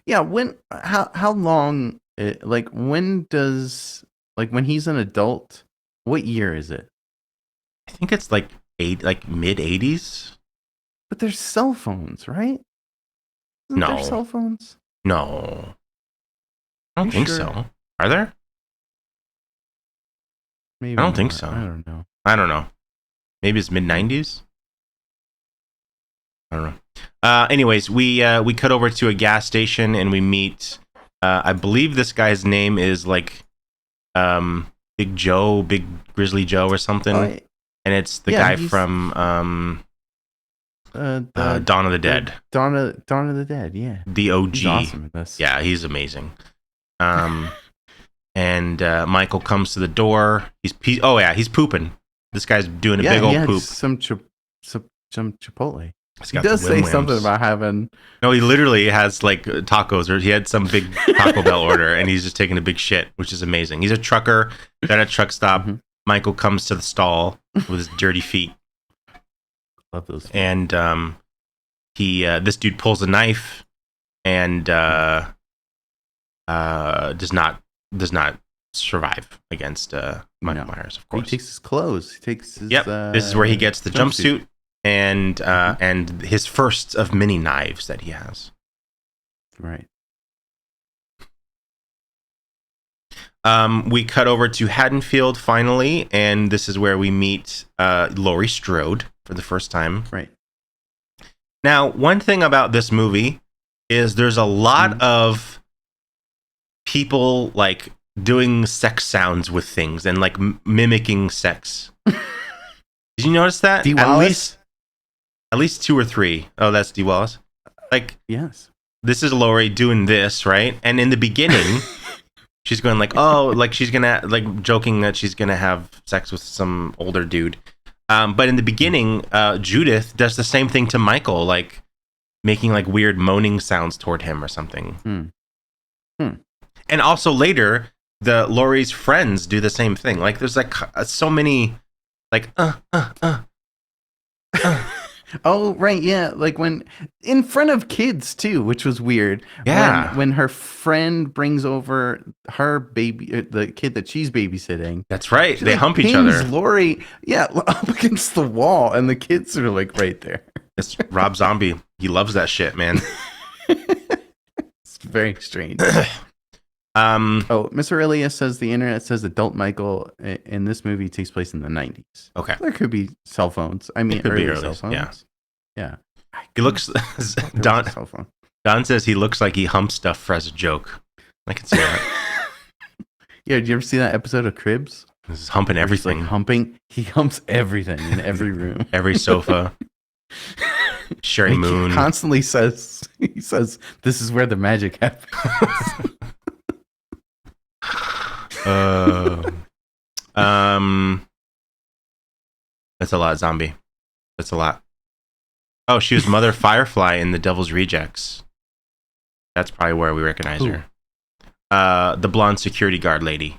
Yeah. How long, when he's an adult, what year is it? I think it's like mid 80s. But there's cell phones, right? Isn't there cell phones? No. I don't think so. Are there? Maybe I don't think so. I don't know. Maybe it's mid 90s. I don't know. Anyways, we cut over to a gas station and we meet. I believe this guy's name is like Big Grizzly Joe or something, and it's the guy from Dawn of the Dead. Dawn of the Dead, yeah. The OG. He's awesome at this. Yeah, he's amazing. And Michael comes to the door. He's pooping. This guy's doing a big old poop. Some Chipotle. He does say something about having. No, he literally has like tacos, or he had some big Taco Bell order, and he's just taking a big shit, which is amazing. He's a trucker at a truck stop. Mm-hmm. Michael comes to the stall with his dirty feet. Love those. And this dude pulls a knife and does not survive against Michael Myers. Of course, he takes his clothes. He takes his. This is where he gets the jumpsuit and his first of many knives that he has. Right. We cut over to Haddonfield finally, and this is where we meet Laurie Strode for the first time. Right. Now, one thing about this movie is there's a lot of people like doing sex sounds with things and like mimicking sex. Did you notice that? At least 2 or 3. Oh, that's D. Wallace. Like, yes. This is Laurie doing this, right? And in the beginning, she's going like, oh, like she's gonna like joking that she's gonna have sex with some older dude. But in the beginning, Judith does the same thing to Michael, like making like weird moaning sounds toward him or something. And also later, the Laurie's friends do the same thing. Like there's like so many, like Oh right, yeah. Like when in front of kids too, which was weird. Yeah. When her friend brings over her baby, the kid that she's babysitting. That's right. She, they like, hump each pins other. Lori, up against the wall, and the kids are like right there. It's Rob Zombie. He loves that shit, man. It's very strange. Miss Aurelia says the internet says adult Michael in this movie takes place in the 90s. Okay. There could be cell phones. I mean, early cell phones. Yeah. He looks. Don says he looks like he humps stuff as a joke. I can see that. Yeah, did you ever see that episode of Cribs? He's humping everything. Like humping. He humps everything in every room. Every sofa. Sherry Moon constantly says, this is where the magic happens. That's a lot, Zombie. That's a lot. Oh, she was Mother Firefly in The Devil's Rejects. That's probably where we recognize her. The blonde security guard lady.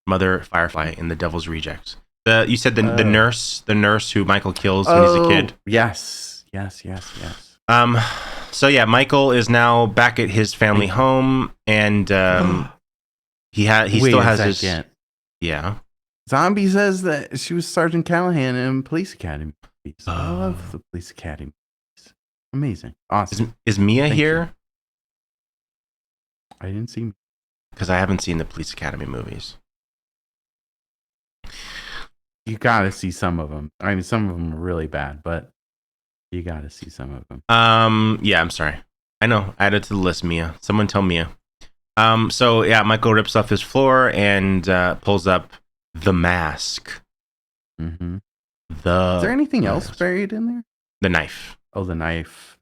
Mother Firefly in The Devil's Rejects. You said the nurse who Michael kills when he's a kid. Yes. So yeah, Michael is now back at his family home, and he still has his. Yeah. Zombie says that she was Sergeant Callahan in Police Academy. I love the Police Academy. Amazing. Awesome. Is Mia here? You. I didn't see. Because I haven't seen the Police Academy movies. You gotta see some of them. I mean, some of them are really bad, but you gotta see some of them. Yeah, I'm sorry. I know. Add it to the list, Mia. Someone tell Mia. So yeah, Michael rips off his floor and pulls up the mask. Mm-hmm. Is there anything else buried in there? The knife. Oh, the knife.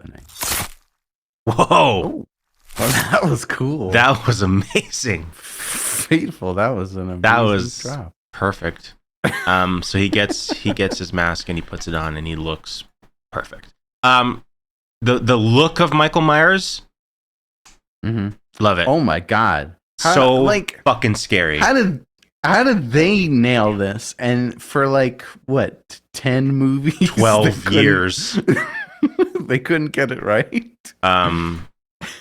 Whoa! Oh, that was cool. That was amazing. Fateful. That was an amazing drop. Perfect. So he gets his mask and he puts it on and he looks perfect. The look of Michael Myers. Mm-hmm. Love it. Oh my god. Fucking scary. How did they nail this? And for 10 movies? 12 years. They couldn't get it right.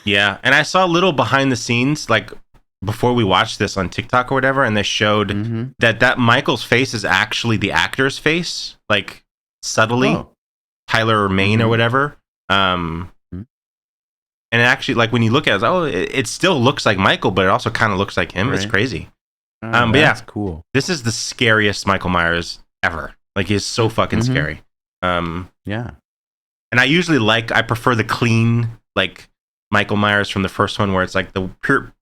Yeah. And I saw a little behind the scenes, before we watched this on TikTok or whatever, and they showed that Michael's face is actually the actor's face, subtly. Oh. Tyler Maine or whatever. And it actually, when you look at it, it still looks like Michael, but it also kind of looks like him. Right. It's crazy. But yeah, cool. This is the scariest Michael Myers ever. He's so fucking scary. Yeah. And I prefer the clean, Michael Myers from the first one, where it's the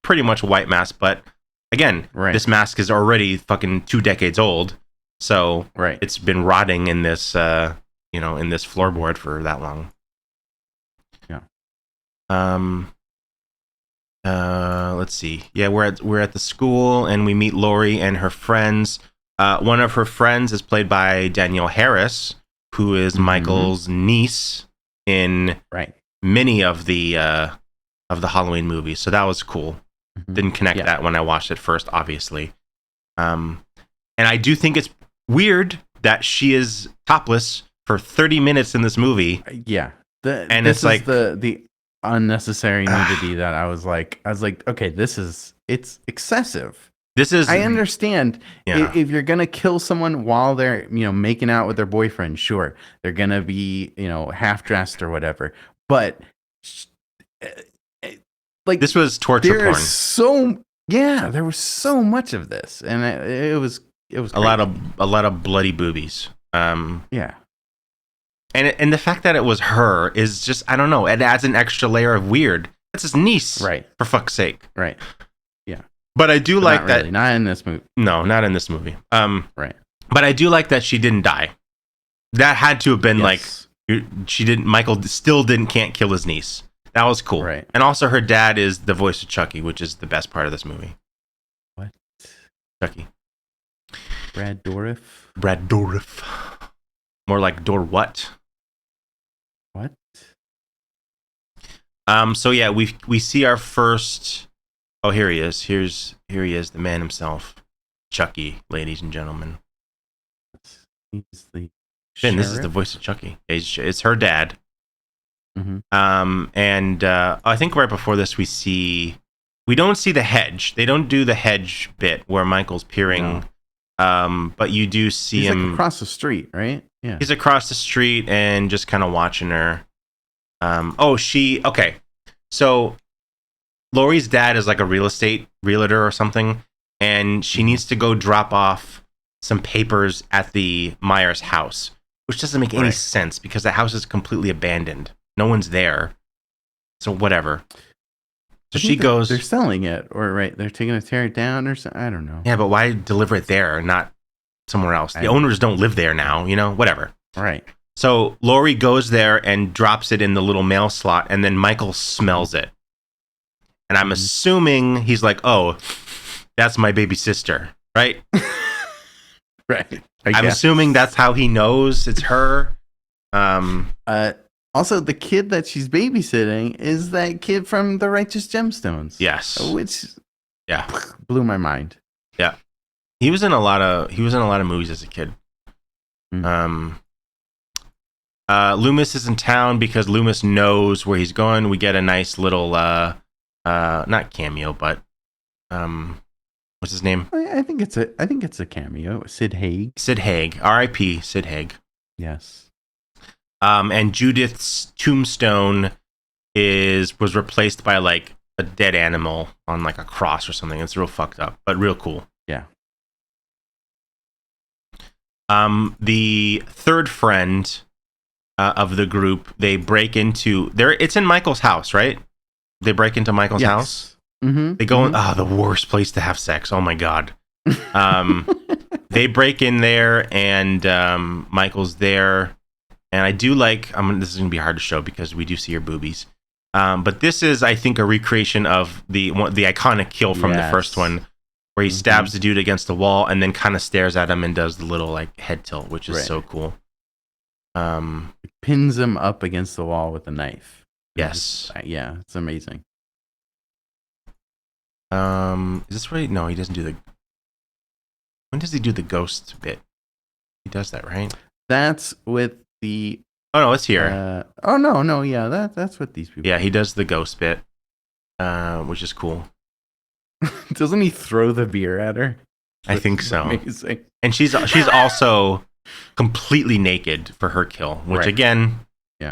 pretty much white mask. But again, this mask is already fucking 2 decades old. So it's been rotting in this, in this floorboard for that long. Yeah. let's see. Yeah, we're at the school and we meet Lori and her friends. One of her friends is played by Danielle Harris, who is Michael's niece in many of the Halloween movies. So that was cool. Didn't connect that when I watched it first, obviously. And I do think it's weird that she is topless for 30 minutes in this movie. Yeah. And this it's like the unnecessary nudity that I was like, okay, it's excessive. I understand if you're gonna kill someone while they're making out with their boyfriend, sure, they're gonna be half dressed or whatever. But like this was torture porn. There was so much of this, and it was a lot of bloody boobies. Yeah. And the fact that it was her is just, I don't know, it adds an extra layer of weird. That's his niece, right? For fuck's sake, right? Yeah. But I do like that. Really, not in this movie. No, not in this movie. Right. But I do like that she didn't die. That had to have been she didn't. Michael still can't kill his niece. That was cool. Right. And also, her dad is the voice of Chucky, which is the best part of this movie. What? Chucky. Brad Dourif. More like Dor what? What? So yeah, we see our first. Oh, here he is. Here he is, the man himself, Chucky, ladies and gentlemen. He's the Ben, this is the voice of Chucky. It's her dad. And I think right before this we don't see the hedge. They don't do the hedge bit where Michael's peering. No. But you do see him like across the street, right? Yeah. He's across the street and just kind of watching her. Okay. So Lori's dad is like a real estate realtor or something, and she needs to go drop off some papers at the Myers house, which doesn't make any sense because the house is completely abandoned. No one's there. So whatever. So she goes. They're selling it, or they're taking to tear it down, or something. I don't know. Yeah, but why deliver it there, not somewhere else? The owners don't live there now, whatever. Right. So Lori goes there and drops it in the little mail slot, and then Michael smells it. And I'm assuming he's like, oh, that's my baby sister, right? Right. I'm assuming that's how he knows it's her. Also, the kid that she's babysitting is that kid from The Righteous Gemstones. Yes. Which blew my mind. Yeah. He was in a lot of movies as a kid. Loomis is in town because Loomis knows where he's going. We get a nice little not cameo, but what's his name? I think it's a cameo. Sid Haig. R.I.P. Sid Haig. Yes. And Judith's tombstone was replaced by like a dead animal on like a cross or something. It's real fucked up, but real cool. Yeah. The third friend of the group, they break into it's in Michael's house, right? They break into Michael's house. Mm-hmm. They go in the worst place to have sex. Oh my god. They break in there and Michael's there. And I do like, this is going to be hard to show because we do see her boobies. But this is, I think, a recreation of the iconic kill from the first one, where he stabs the dude against the wall and then kind of stares at him and does the little like head tilt, which is so cool. Pins him up against the wall with a knife. Yes. It's amazing. Is this right? No, he doesn't do the... When does he do the ghost bit? He does that, right? That's with the... Oh, no, it's here. No, yeah, that's what these people... Yeah, he does the ghost bit, which is cool. Doesn't he throw the beer at her? I think so. Amazing. And she's also completely naked for her kill, which again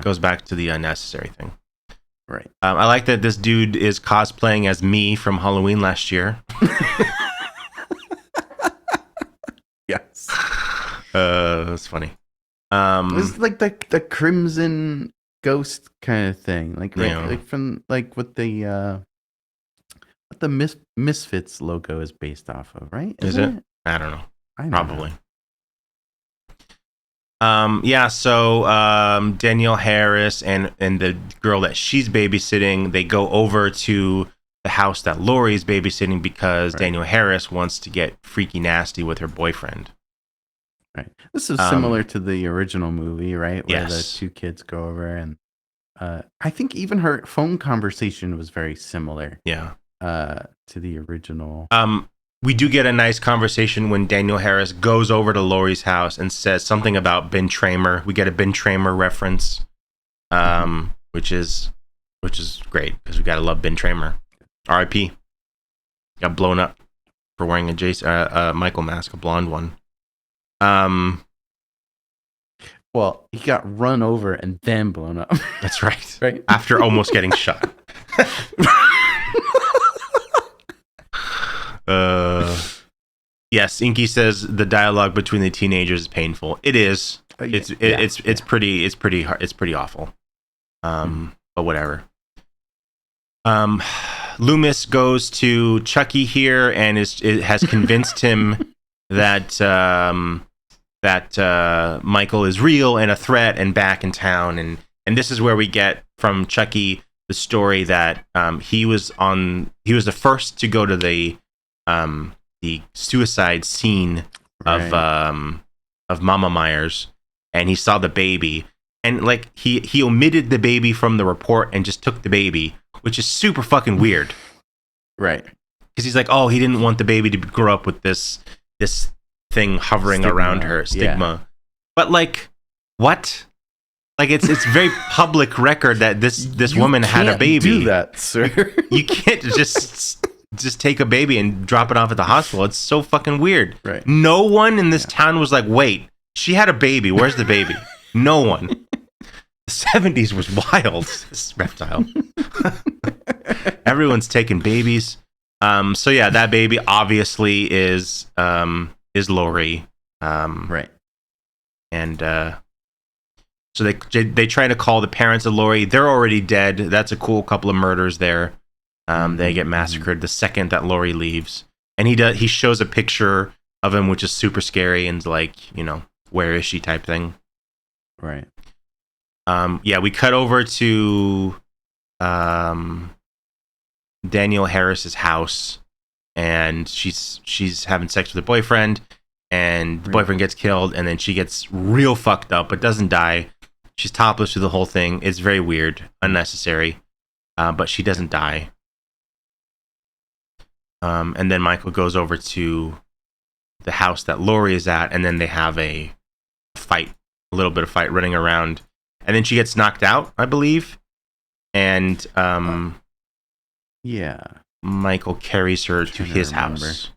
goes back to the unnecessary thing. Right. I like that this dude is cosplaying as me from Halloween last year. Yes. That's funny. It's like the Crimson Ghost kind of thing, like from like what the Misfits logo is based off of, right? Is it? I don't know. Probably. So Danielle Harris and the girl that she's babysitting, they go over to the house that Lori is babysitting because Daniel Harris wants to get freaky nasty with her boyfriend. Right. This is similar to the original movie, right? Where the Yes. 2 kids go over and I think even her phone conversation was very similar. Yeah. To the original. We do get a nice conversation when Daniel Harris goes over to Lori's house and says something about Ben Tramer. We get a Ben Tramer reference, which is great because we gotta love Ben Tramer. R.I.P. Got blown up for wearing a Michael mask, a blonde one. Well, he got run over and then blown up. That's right. Right. After almost getting shot. Yes, Inky says the dialogue between the teenagers is painful. It is. It's pretty awful. But whatever. Loomis goes to Chucky here and has convinced him that Michael is real and a threat and back in town, and this is where we get from Chucky the story that he was the first to go to the suicide scene of Mama Myers, and he saw the baby, and like he omitted the baby from the report and just took the baby, which is super fucking weird. Right. Because he's like, oh, he didn't want the baby to grow up with this thing hovering around her, stigma. But like, what? Like it's very public record that this woman had a baby. Do that, sir. You can't just take a baby and drop it off at the hospital. It's so fucking weird. Right. No one in this town was like, wait, she had a baby. Where's the baby? No one. The 70s was wild. This reptile. Everyone's taking babies. So yeah, that baby obviously is Lori. Right. And so they try to call the parents of Lori. They're already dead. That's a cool couple of murders there. They get massacred the second that Lori leaves, and he shows a picture of him, which is super scary and like, where is she type thing. Right. Yeah, we cut over to Daniel Harris's house, and she's having sex with her boyfriend, and the boyfriend gets killed, and then she gets real fucked up but doesn't die. She's topless through the whole thing. It's very weird, unnecessary, but she doesn't die. And then Michael goes over to the house that Lori is at, and then they have a little bit of fight running around, and then she gets knocked out, I believe, and Michael carries her to his house.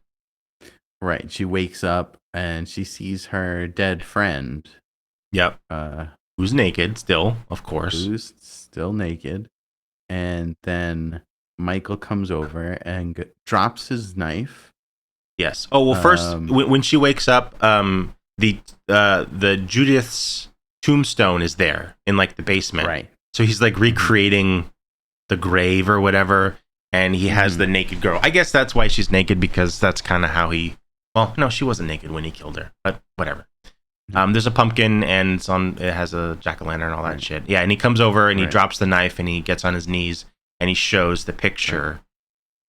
Right. She wakes up and she sees her dead friend. Yep. Who's naked still, of course. Who's still naked. And then Michael comes over and drops his knife. Yes. Oh, well, first, when she wakes up, the Judith's tombstone is there in like the basement. Right. So he's like recreating the grave or whatever, and he has the naked girl. I guess that's why she's naked, because that's kind of how he... Well, no, she wasn't naked when he killed her, but whatever. There's a pumpkin, and it has a jack-o'-lantern and all that shit. Yeah, and he comes over and he drops the knife and he gets on his knees and he shows the picture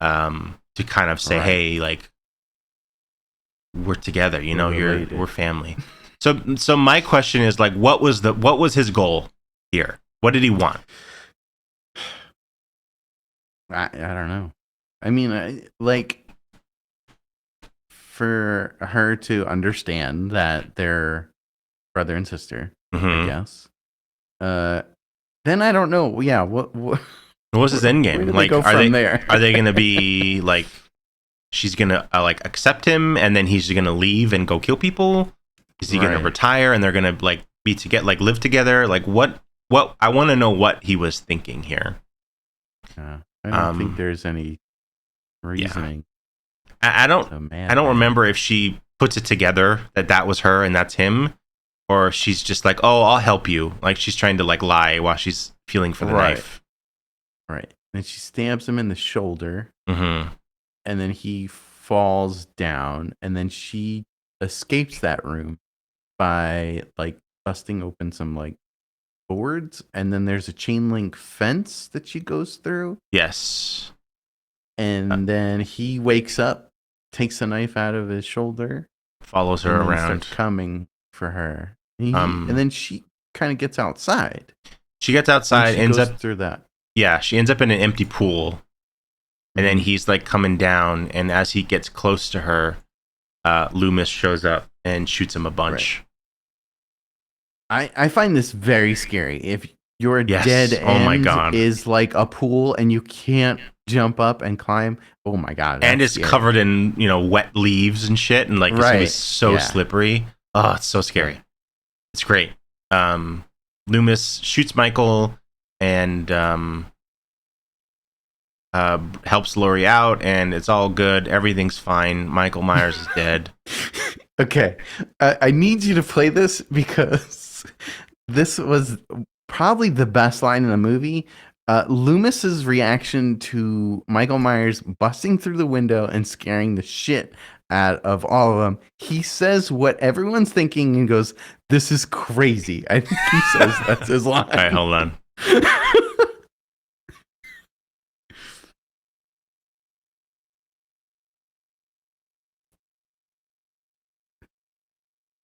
to kind of say, hey, like, we're together, we're family. So my question is, like, what was his goal here? What did he want? I don't know. I mean, for her to understand that they're brother and sister, I guess. Then I don't know. Yeah, what was his end game? Like, are they going to be like, she's going to like accept him and then he's going to leave and go kill people? Is he going to retire and they're going to like be together, like live together? Like what I want to know what he was thinking here. I don't think there's any reasoning. I don't remember if she puts it together that was her and that's him, or she's just like, oh, I'll help you. Like she's trying to like lie while she's feeling for the knife. Right. And she stabs him in the shoulder. Mm-hmm. And then he falls down, and then she escapes that room by like busting open some like boards, and then there's a chain link fence that she goes through. Yes. And then he wakes up, takes a knife out of his shoulder, follows her and then around. starts coming for her. And then she kind of gets outside. She gets outside, she ends goes up through that. Yeah, she ends up in an empty pool, and then Mhm. he's like coming down, and as he gets close to her, Loomis shows up and shoots him a bunch. I find this very scary. If your Yes. dead Oh my end God. is like a pool and you can't jump up and climb, oh my God. And it's scary. covered in, wet leaves and shit, and like it's gonna be so slippery. Oh, it's so scary. It's great. Loomis shoots Michael and helps Laurie out, and it's all good. Everything's fine. Michael Myers is dead. Okay. I need you to play this because this was probably the best line in the movie. Loomis's reaction to Michael Myers busting through the window and scaring the shit out of all of them. He says what everyone's thinking and goes, "This is crazy." I think he says that's his line. All right, hold on.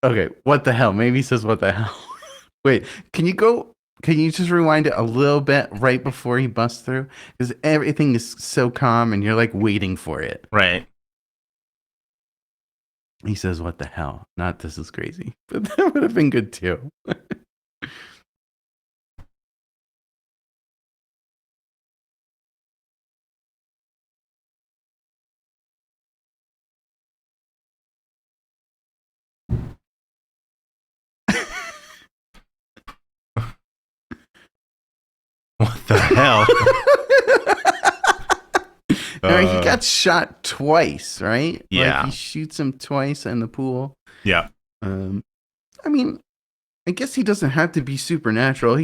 Okay, what the hell? Maybe he says what the hell. Wait, can you just rewind it a little bit right before he busts through? Because everything is so calm and you're like waiting for it. Right. He says, "What the hell?" Not "this is crazy." But that would have been good too. What the hell? He got shot twice, right? Yeah. Like he shoots him twice in the pool. Yeah. I mean, I guess he doesn't have to be supernatural.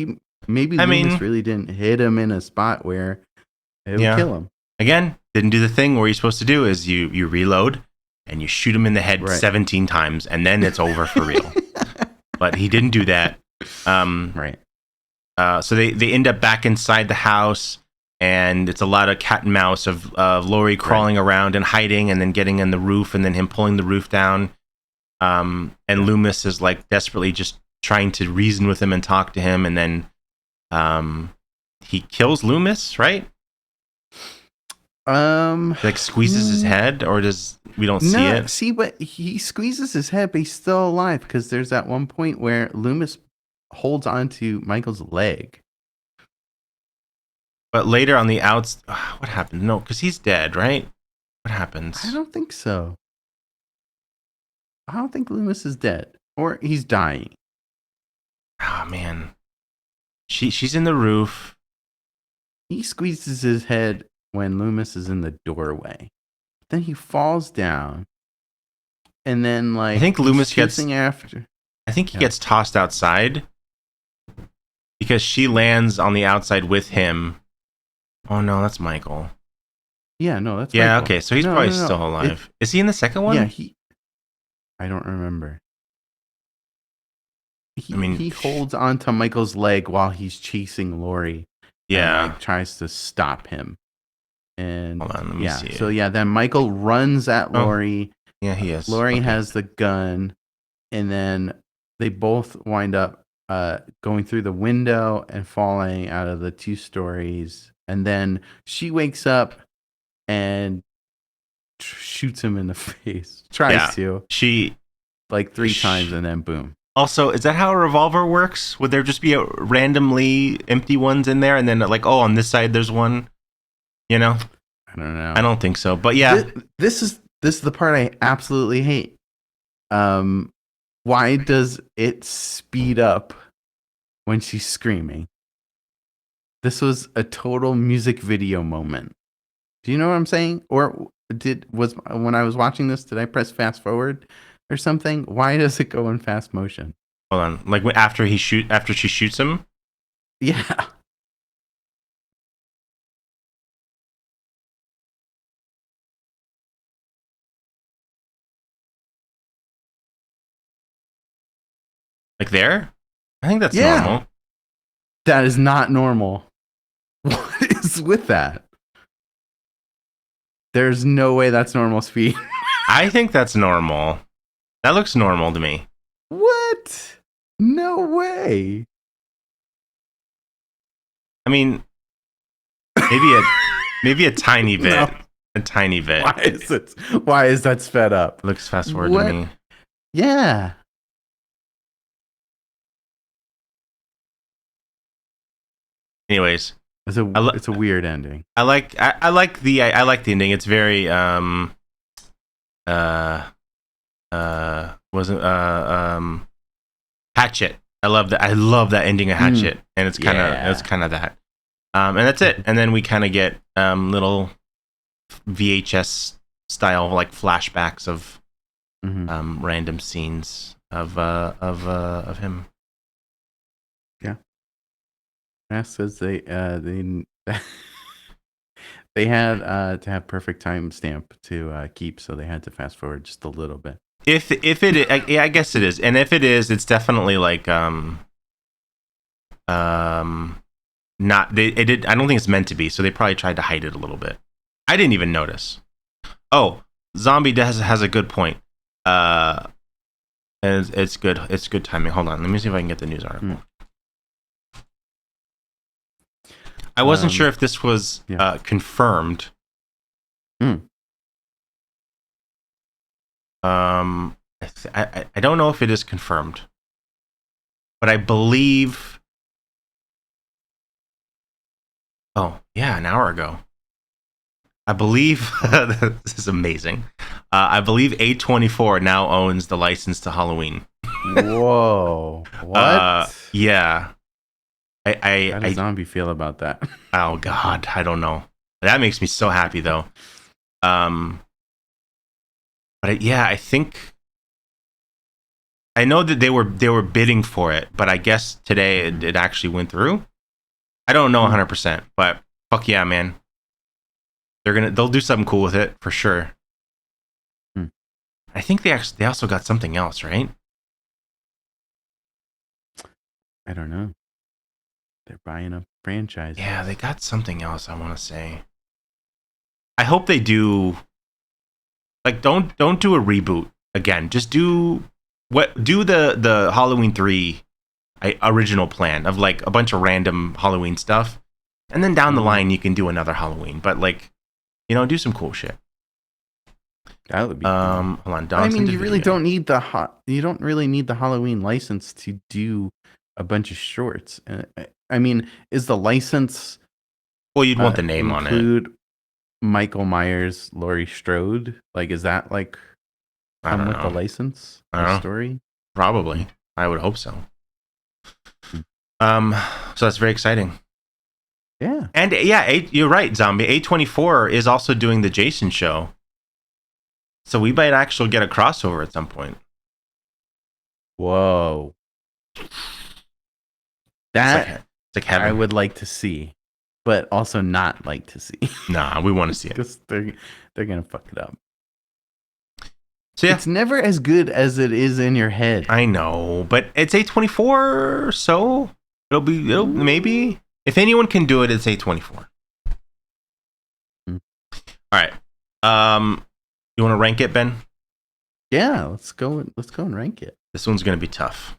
Loomis really didn't hit him in a spot where it would kill him. Again, didn't do the thing where you're supposed to do is you reload and you shoot him in the head 17 times and then it's over for real. But he didn't do that. Right. So they end up back inside the house, and it's a lot of cat and mouse of Laurie crawling around and hiding and then getting in the roof and then him pulling the roof down. And Loomis is like desperately just trying to reason with him and talk to him, and then he kills Loomis, right? Like squeezes his head, or we don't see it? See, but he squeezes his head, but he's still alive because there's that one point where Loomis holds onto Michael's leg. But later on the outs, what happened? No, because he's dead, right? What happens? I don't think so. I don't think Loomis is dead, or he's dying. Oh man, she's in the roof. He squeezes his head when Loomis is in the doorway. Then he falls down, and then like I think Loomis gets after. I think he gets tossed outside because she lands on the outside with him. Oh no, that's Michael. Yeah, no, that's Michael. Okay, so he's probably still alive. Is he in the second one? Yeah, I don't remember. He holds onto Michael's leg while he's chasing Laurie. Yeah, and, like, tries to stop him. And hold on, let me see. So then Michael runs at Laurie. Yeah, he is. Laurie has the gun, and then they both wind up going through the window and falling out of the 2 stories. And then she wakes up and shoots him in the face. Tries to. She like 3 times, and then boom. Also, is that how a revolver works? Would there just be randomly empty ones in there, and then like, oh, on this side there's one? You know? I don't know. I don't think so, but yeah. This is the part I absolutely hate. Why does it speed up when she's screaming? This was a total music video moment. Do you know what I'm saying? Or when I was watching this, did I press fast forward or something? Why does it go in fast motion? Hold on. Like after she shoots him? Yeah. Like there? I think that's normal. That is not normal. What is with that? There's no way that's normal speed. I think that's normal. That looks normal to me. What? No way. I mean, maybe a tiny bit. No. A tiny bit. Why is that sped up? Looks fast forward What? to me. Yeah. Anyways, It's a weird ending. I like the ending. It's very Hatchet. I love that ending of Hatchet, and it's kind of that. And that's it. And then we kind of get little VHS style like flashbacks of random scenes of him. Yeah. Mass says they they had to have perfect timestamp to keep, so they had to fast forward just a little bit. If it is, I guess it is, and if it is, it's definitely like not it did. I don't think it's meant to be, so they probably tried to hide it a little bit. I didn't even notice. Oh, Zombie has a good point. It's good. It's good timing. Hold on, let me see if I can get the news article. I wasn't sure if this was confirmed. I don't know if it is confirmed, but I believe. Oh yeah, an hour ago. I believe this is amazing. I believe A24 now owns the license to Halloween. Whoa! What? Yeah. How does Zombie feel about that? Oh God, I don't know. That makes me so happy though. But I think I know that they were bidding for it, but I guess today it actually went through. I don't know 100%, but fuck yeah, man. They'll do something cool with it for sure. I think they also got something else, right? I don't know. They're buying a franchise. Yeah, they got something else, I want to say. I hope they do. Like, don't do a reboot again. Just do the Halloween 3 original plan of like a bunch of random Halloween stuff, and then down the line you can do another Halloween. But like, do some cool shit. That would be hold on. I mean, you really don't need the Halloween license to do a bunch of shorts. I mean, is the license? Well, you'd want the name on it. Include Michael Myers, Laurie Strode. Like, is that like come with the license? The story? Probably. I would hope so. So that's very exciting. Yeah. And yeah, you're right, Zombie. A24 is also doing the Jason show. So we might actually get a crossover at some point. Whoa. That it's like heaven. I would like to see, but also not like to see. Nah, we want to see it. Because they're going to fuck it up. So yeah. It's never as good as it is in your head. I know, but it's A24, so it'll maybe. If anyone can do it, it's A24. All right. You want to rank it, Ben? Yeah, let's go and rank it. This one's going to be tough.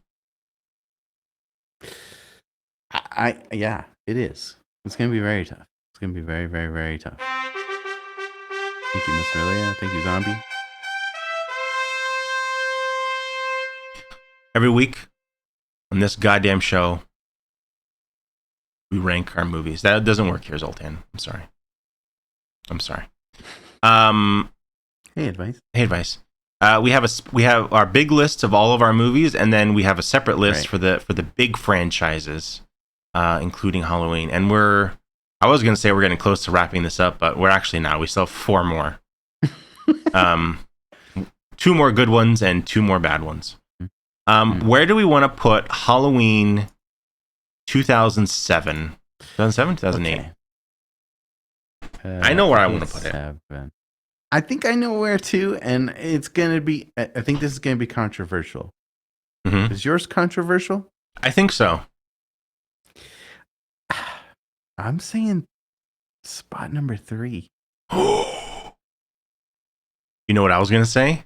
Yeah, it is. It's going to be very tough. It's going to be very, very, very tough. Thank you, Miss Aurelia. Thank you, Zombie. Every week on this goddamn show, we rank our movies. That doesn't work here, Zoltan. I'm sorry. Hey, Advice. We have our big list of all of our movies, and then we have a separate list for the big franchises, including Halloween. And I was gonna say we're getting close to wrapping this up, but we're actually not. We still have 4 more. 2 more good ones and 2 more bad ones. Where do we want to put Halloween 2007? 2008. Okay. I know where I want to put it. I think I know where too, and it's gonna be. I think this is gonna be controversial. Mm-hmm. Is yours controversial? I think so. I'm saying spot number 3. You know what I was gonna say?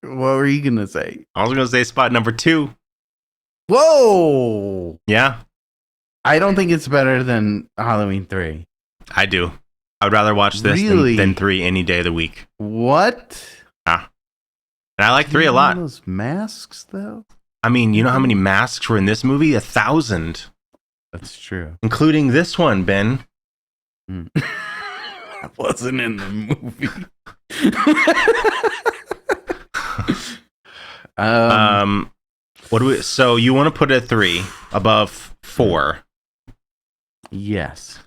What were you gonna say? I was gonna say spot number 2. Whoa! Yeah, I don't think it's better than Halloween 3. I do. I would rather watch this Really? than 3 any day of the week. What? Ah. And I like Do 3 you a lot. know those masks, though? I mean, you know how many masks were in this movie? 1,000. That's true. Including this one, Ben. That wasn't in the movie. What do we? So you want to put it at 3 above 4? Yes.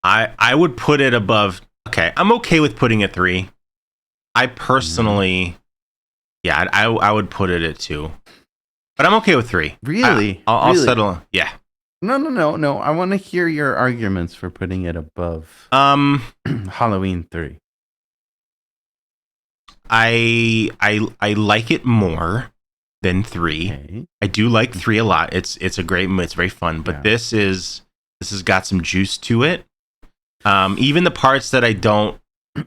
I would put it above. Okay, I'm okay with putting it 3. I personally, yeah, I would put it at 2, but I'm okay with 3. Really? I'll Really? settle. Yeah. No. I want to hear your arguments for putting it above Halloween 3. I like it more than 3. Okay. I do like 3 a lot. It's a great. It's very fun. But Yeah. this has got some juice to it. Even the parts that I don't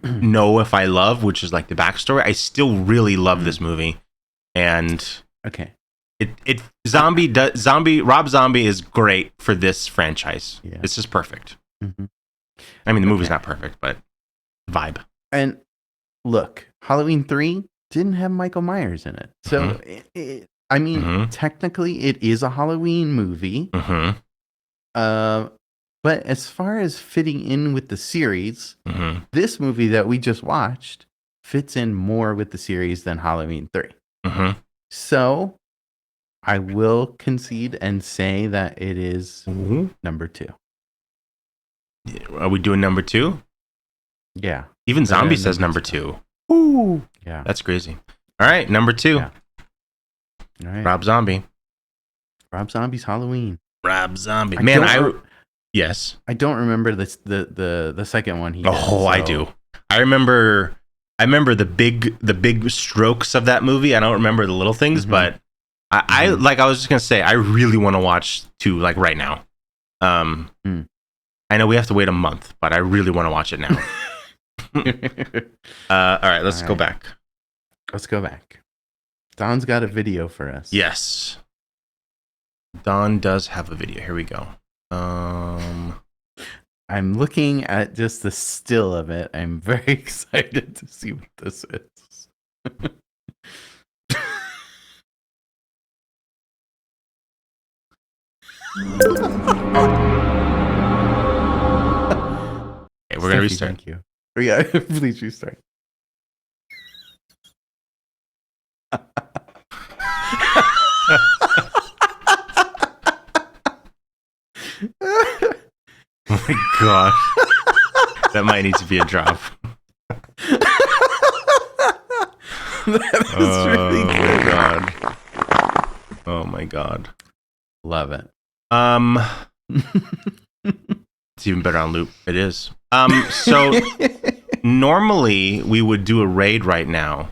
know if I love, which is like the backstory, I still really love this movie. And Okay. Rob Zombie is great for this franchise. Yeah. This is perfect. Mm-hmm. I mean, the movie's Okay. not perfect, but vibe. And look, Halloween 3 didn't have Michael Myers in it. So, I mean, technically it is a Halloween movie. Mm-hmm. But as far as fitting in with the series, Mm-hmm. this movie that we just watched fits in more with the series than Halloween 3. Mm-hmm. So, I will concede and say that it is number 2. Are we doing number 2? Yeah. Even Zombie Yeah, says number number two. 2. Ooh, Yeah. that's crazy. All right, number 2. Yeah. All right. Rob Zombie. Rob Zombie's Halloween. Rob Zombie. I Man, don't yes. I don't remember the second one he did. Oh, I so- do. I remember the big strokes of that movie. I don't remember the little things, but I was just gonna say I really want to watch 2 like right now. I know we have to wait a month, but I really want to watch it now. All right, let's go back. Let's go back. Don's got a video for us. Yes, Don does have a video. Here we go. I'm looking at just the still of it. I'm very excited to see what this is. Okay, we're gonna restart. Thank you. Yeah, please restart. Oh my gosh, that might need to be a drop. That is really good. God. Oh my god. Love it. It's even better on loop. It is. So normally we would do a raid right now.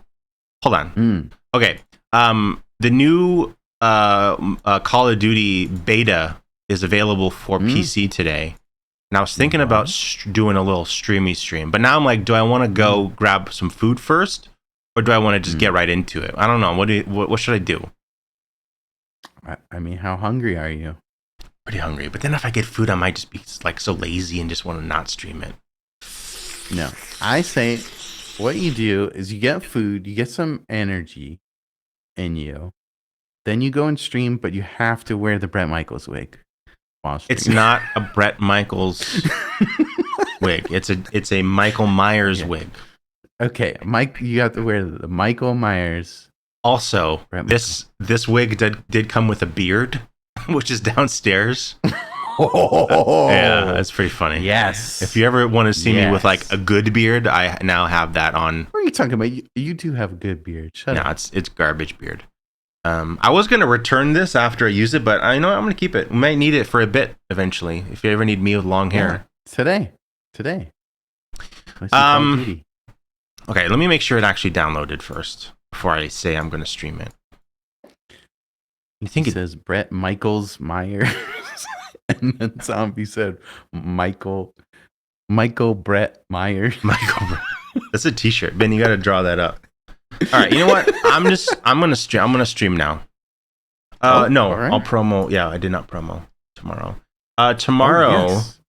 Hold on. Okay. The new Call of Duty beta is available for PC today. And I was thinking about doing a little stream, but now I'm like, do I want to go grab some food first, or do I want to just get right into it? I don't know. What should I do? I mean, how hungry are you? Pretty hungry, but then if I get food, I might just be like so lazy and just want to not stream it. No, I say what you do is you get food, you get some energy in you, then you go and stream, but you have to wear the Bret Michaels wig while streaming. It's not a Bret Michaels wig. It's a Michael Myers wig. Okay, Mike, you have to wear the Michael Myers. Also, this wig did come with a beard, which is downstairs. Yeah, that's pretty funny. Yes. If you ever want to see me with like a good beard, I now have that on. What are you talking about? You do have a good beard. Shut up. It's garbage beard. I was gonna return this after I use it, but I know I'm gonna keep it. We might need it for a bit eventually. If you ever need me with long hair. Today. Let's see Call of Duty. Okay, let me make sure it actually downloaded first before I say I'm gonna stream it. You think it says Bret Michaels Myers, and then Zombie said Michael Bret Myers. Michael Bret. That's a t-shirt. Ben, you got to draw that up. All right, you know what? I'm going to stream now. No, right. I'll promo. Yeah, I did not promo tomorrow. Tomorrow yes.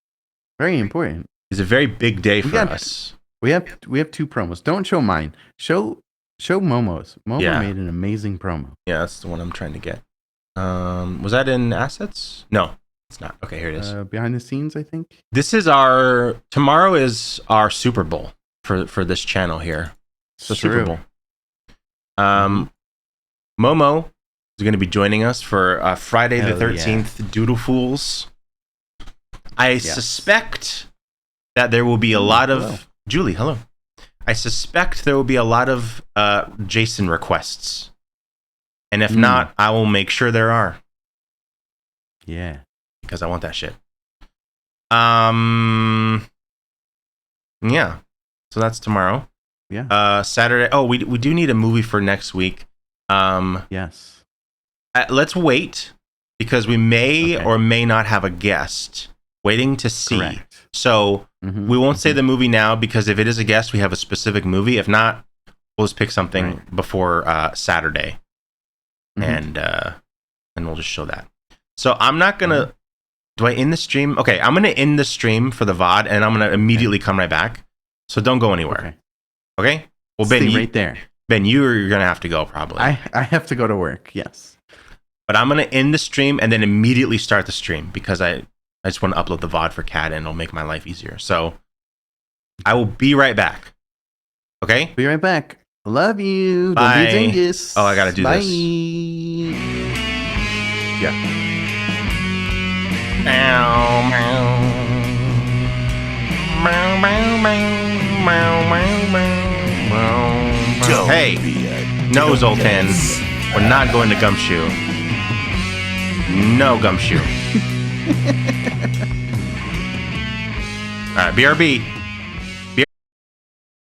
Very important. is a very big day for us. We have 2 promos. Don't show mine. Show Momo's. Momo made an amazing promo. Yeah, that's the one I'm trying to get. Was that in assets? No, it's not. Okay, here it is. Behind the scenes, I think. This is tomorrow is our Super Bowl for this channel here. It's the Super Bowl. Momo is going to be joining us for Friday the 13th Doodle Fools. I suspect that there will be a lot of... Hello. Julie, hello. I suspect there will be a lot of Jason requests. And if not, I will make sure there are. Yeah. Because I want that shit. Yeah. So that's tomorrow. Yeah. Saturday. Oh, we do need a movie for next week. Yes. Let's wait because we may or may not have a guest waiting to see. Correct. So we won't say the movie now because if it is a guest, we have a specific movie. If not, we'll just pick something before Saturday, and we'll just show that. So I'm not gonna. Do I end the stream? Okay, I'm gonna end the stream for the VOD, and I'm gonna immediately come right back. So don't go anywhere. Okay? Well, Ben, stay right there. Ben, you're gonna have to go probably. I have to go to work. Yes. But I'm gonna end the stream and then immediately start the stream because I just want to upload the VOD for Cat and it'll make my life easier. So I will be right back. Okay? Be right back. Love you. Bye. Don't be a dingus. Oh, I gotta do this. Yeah. Hey, no, Zoltan. We're not going to Gumshoe. No Gumshoe. All right, BRB.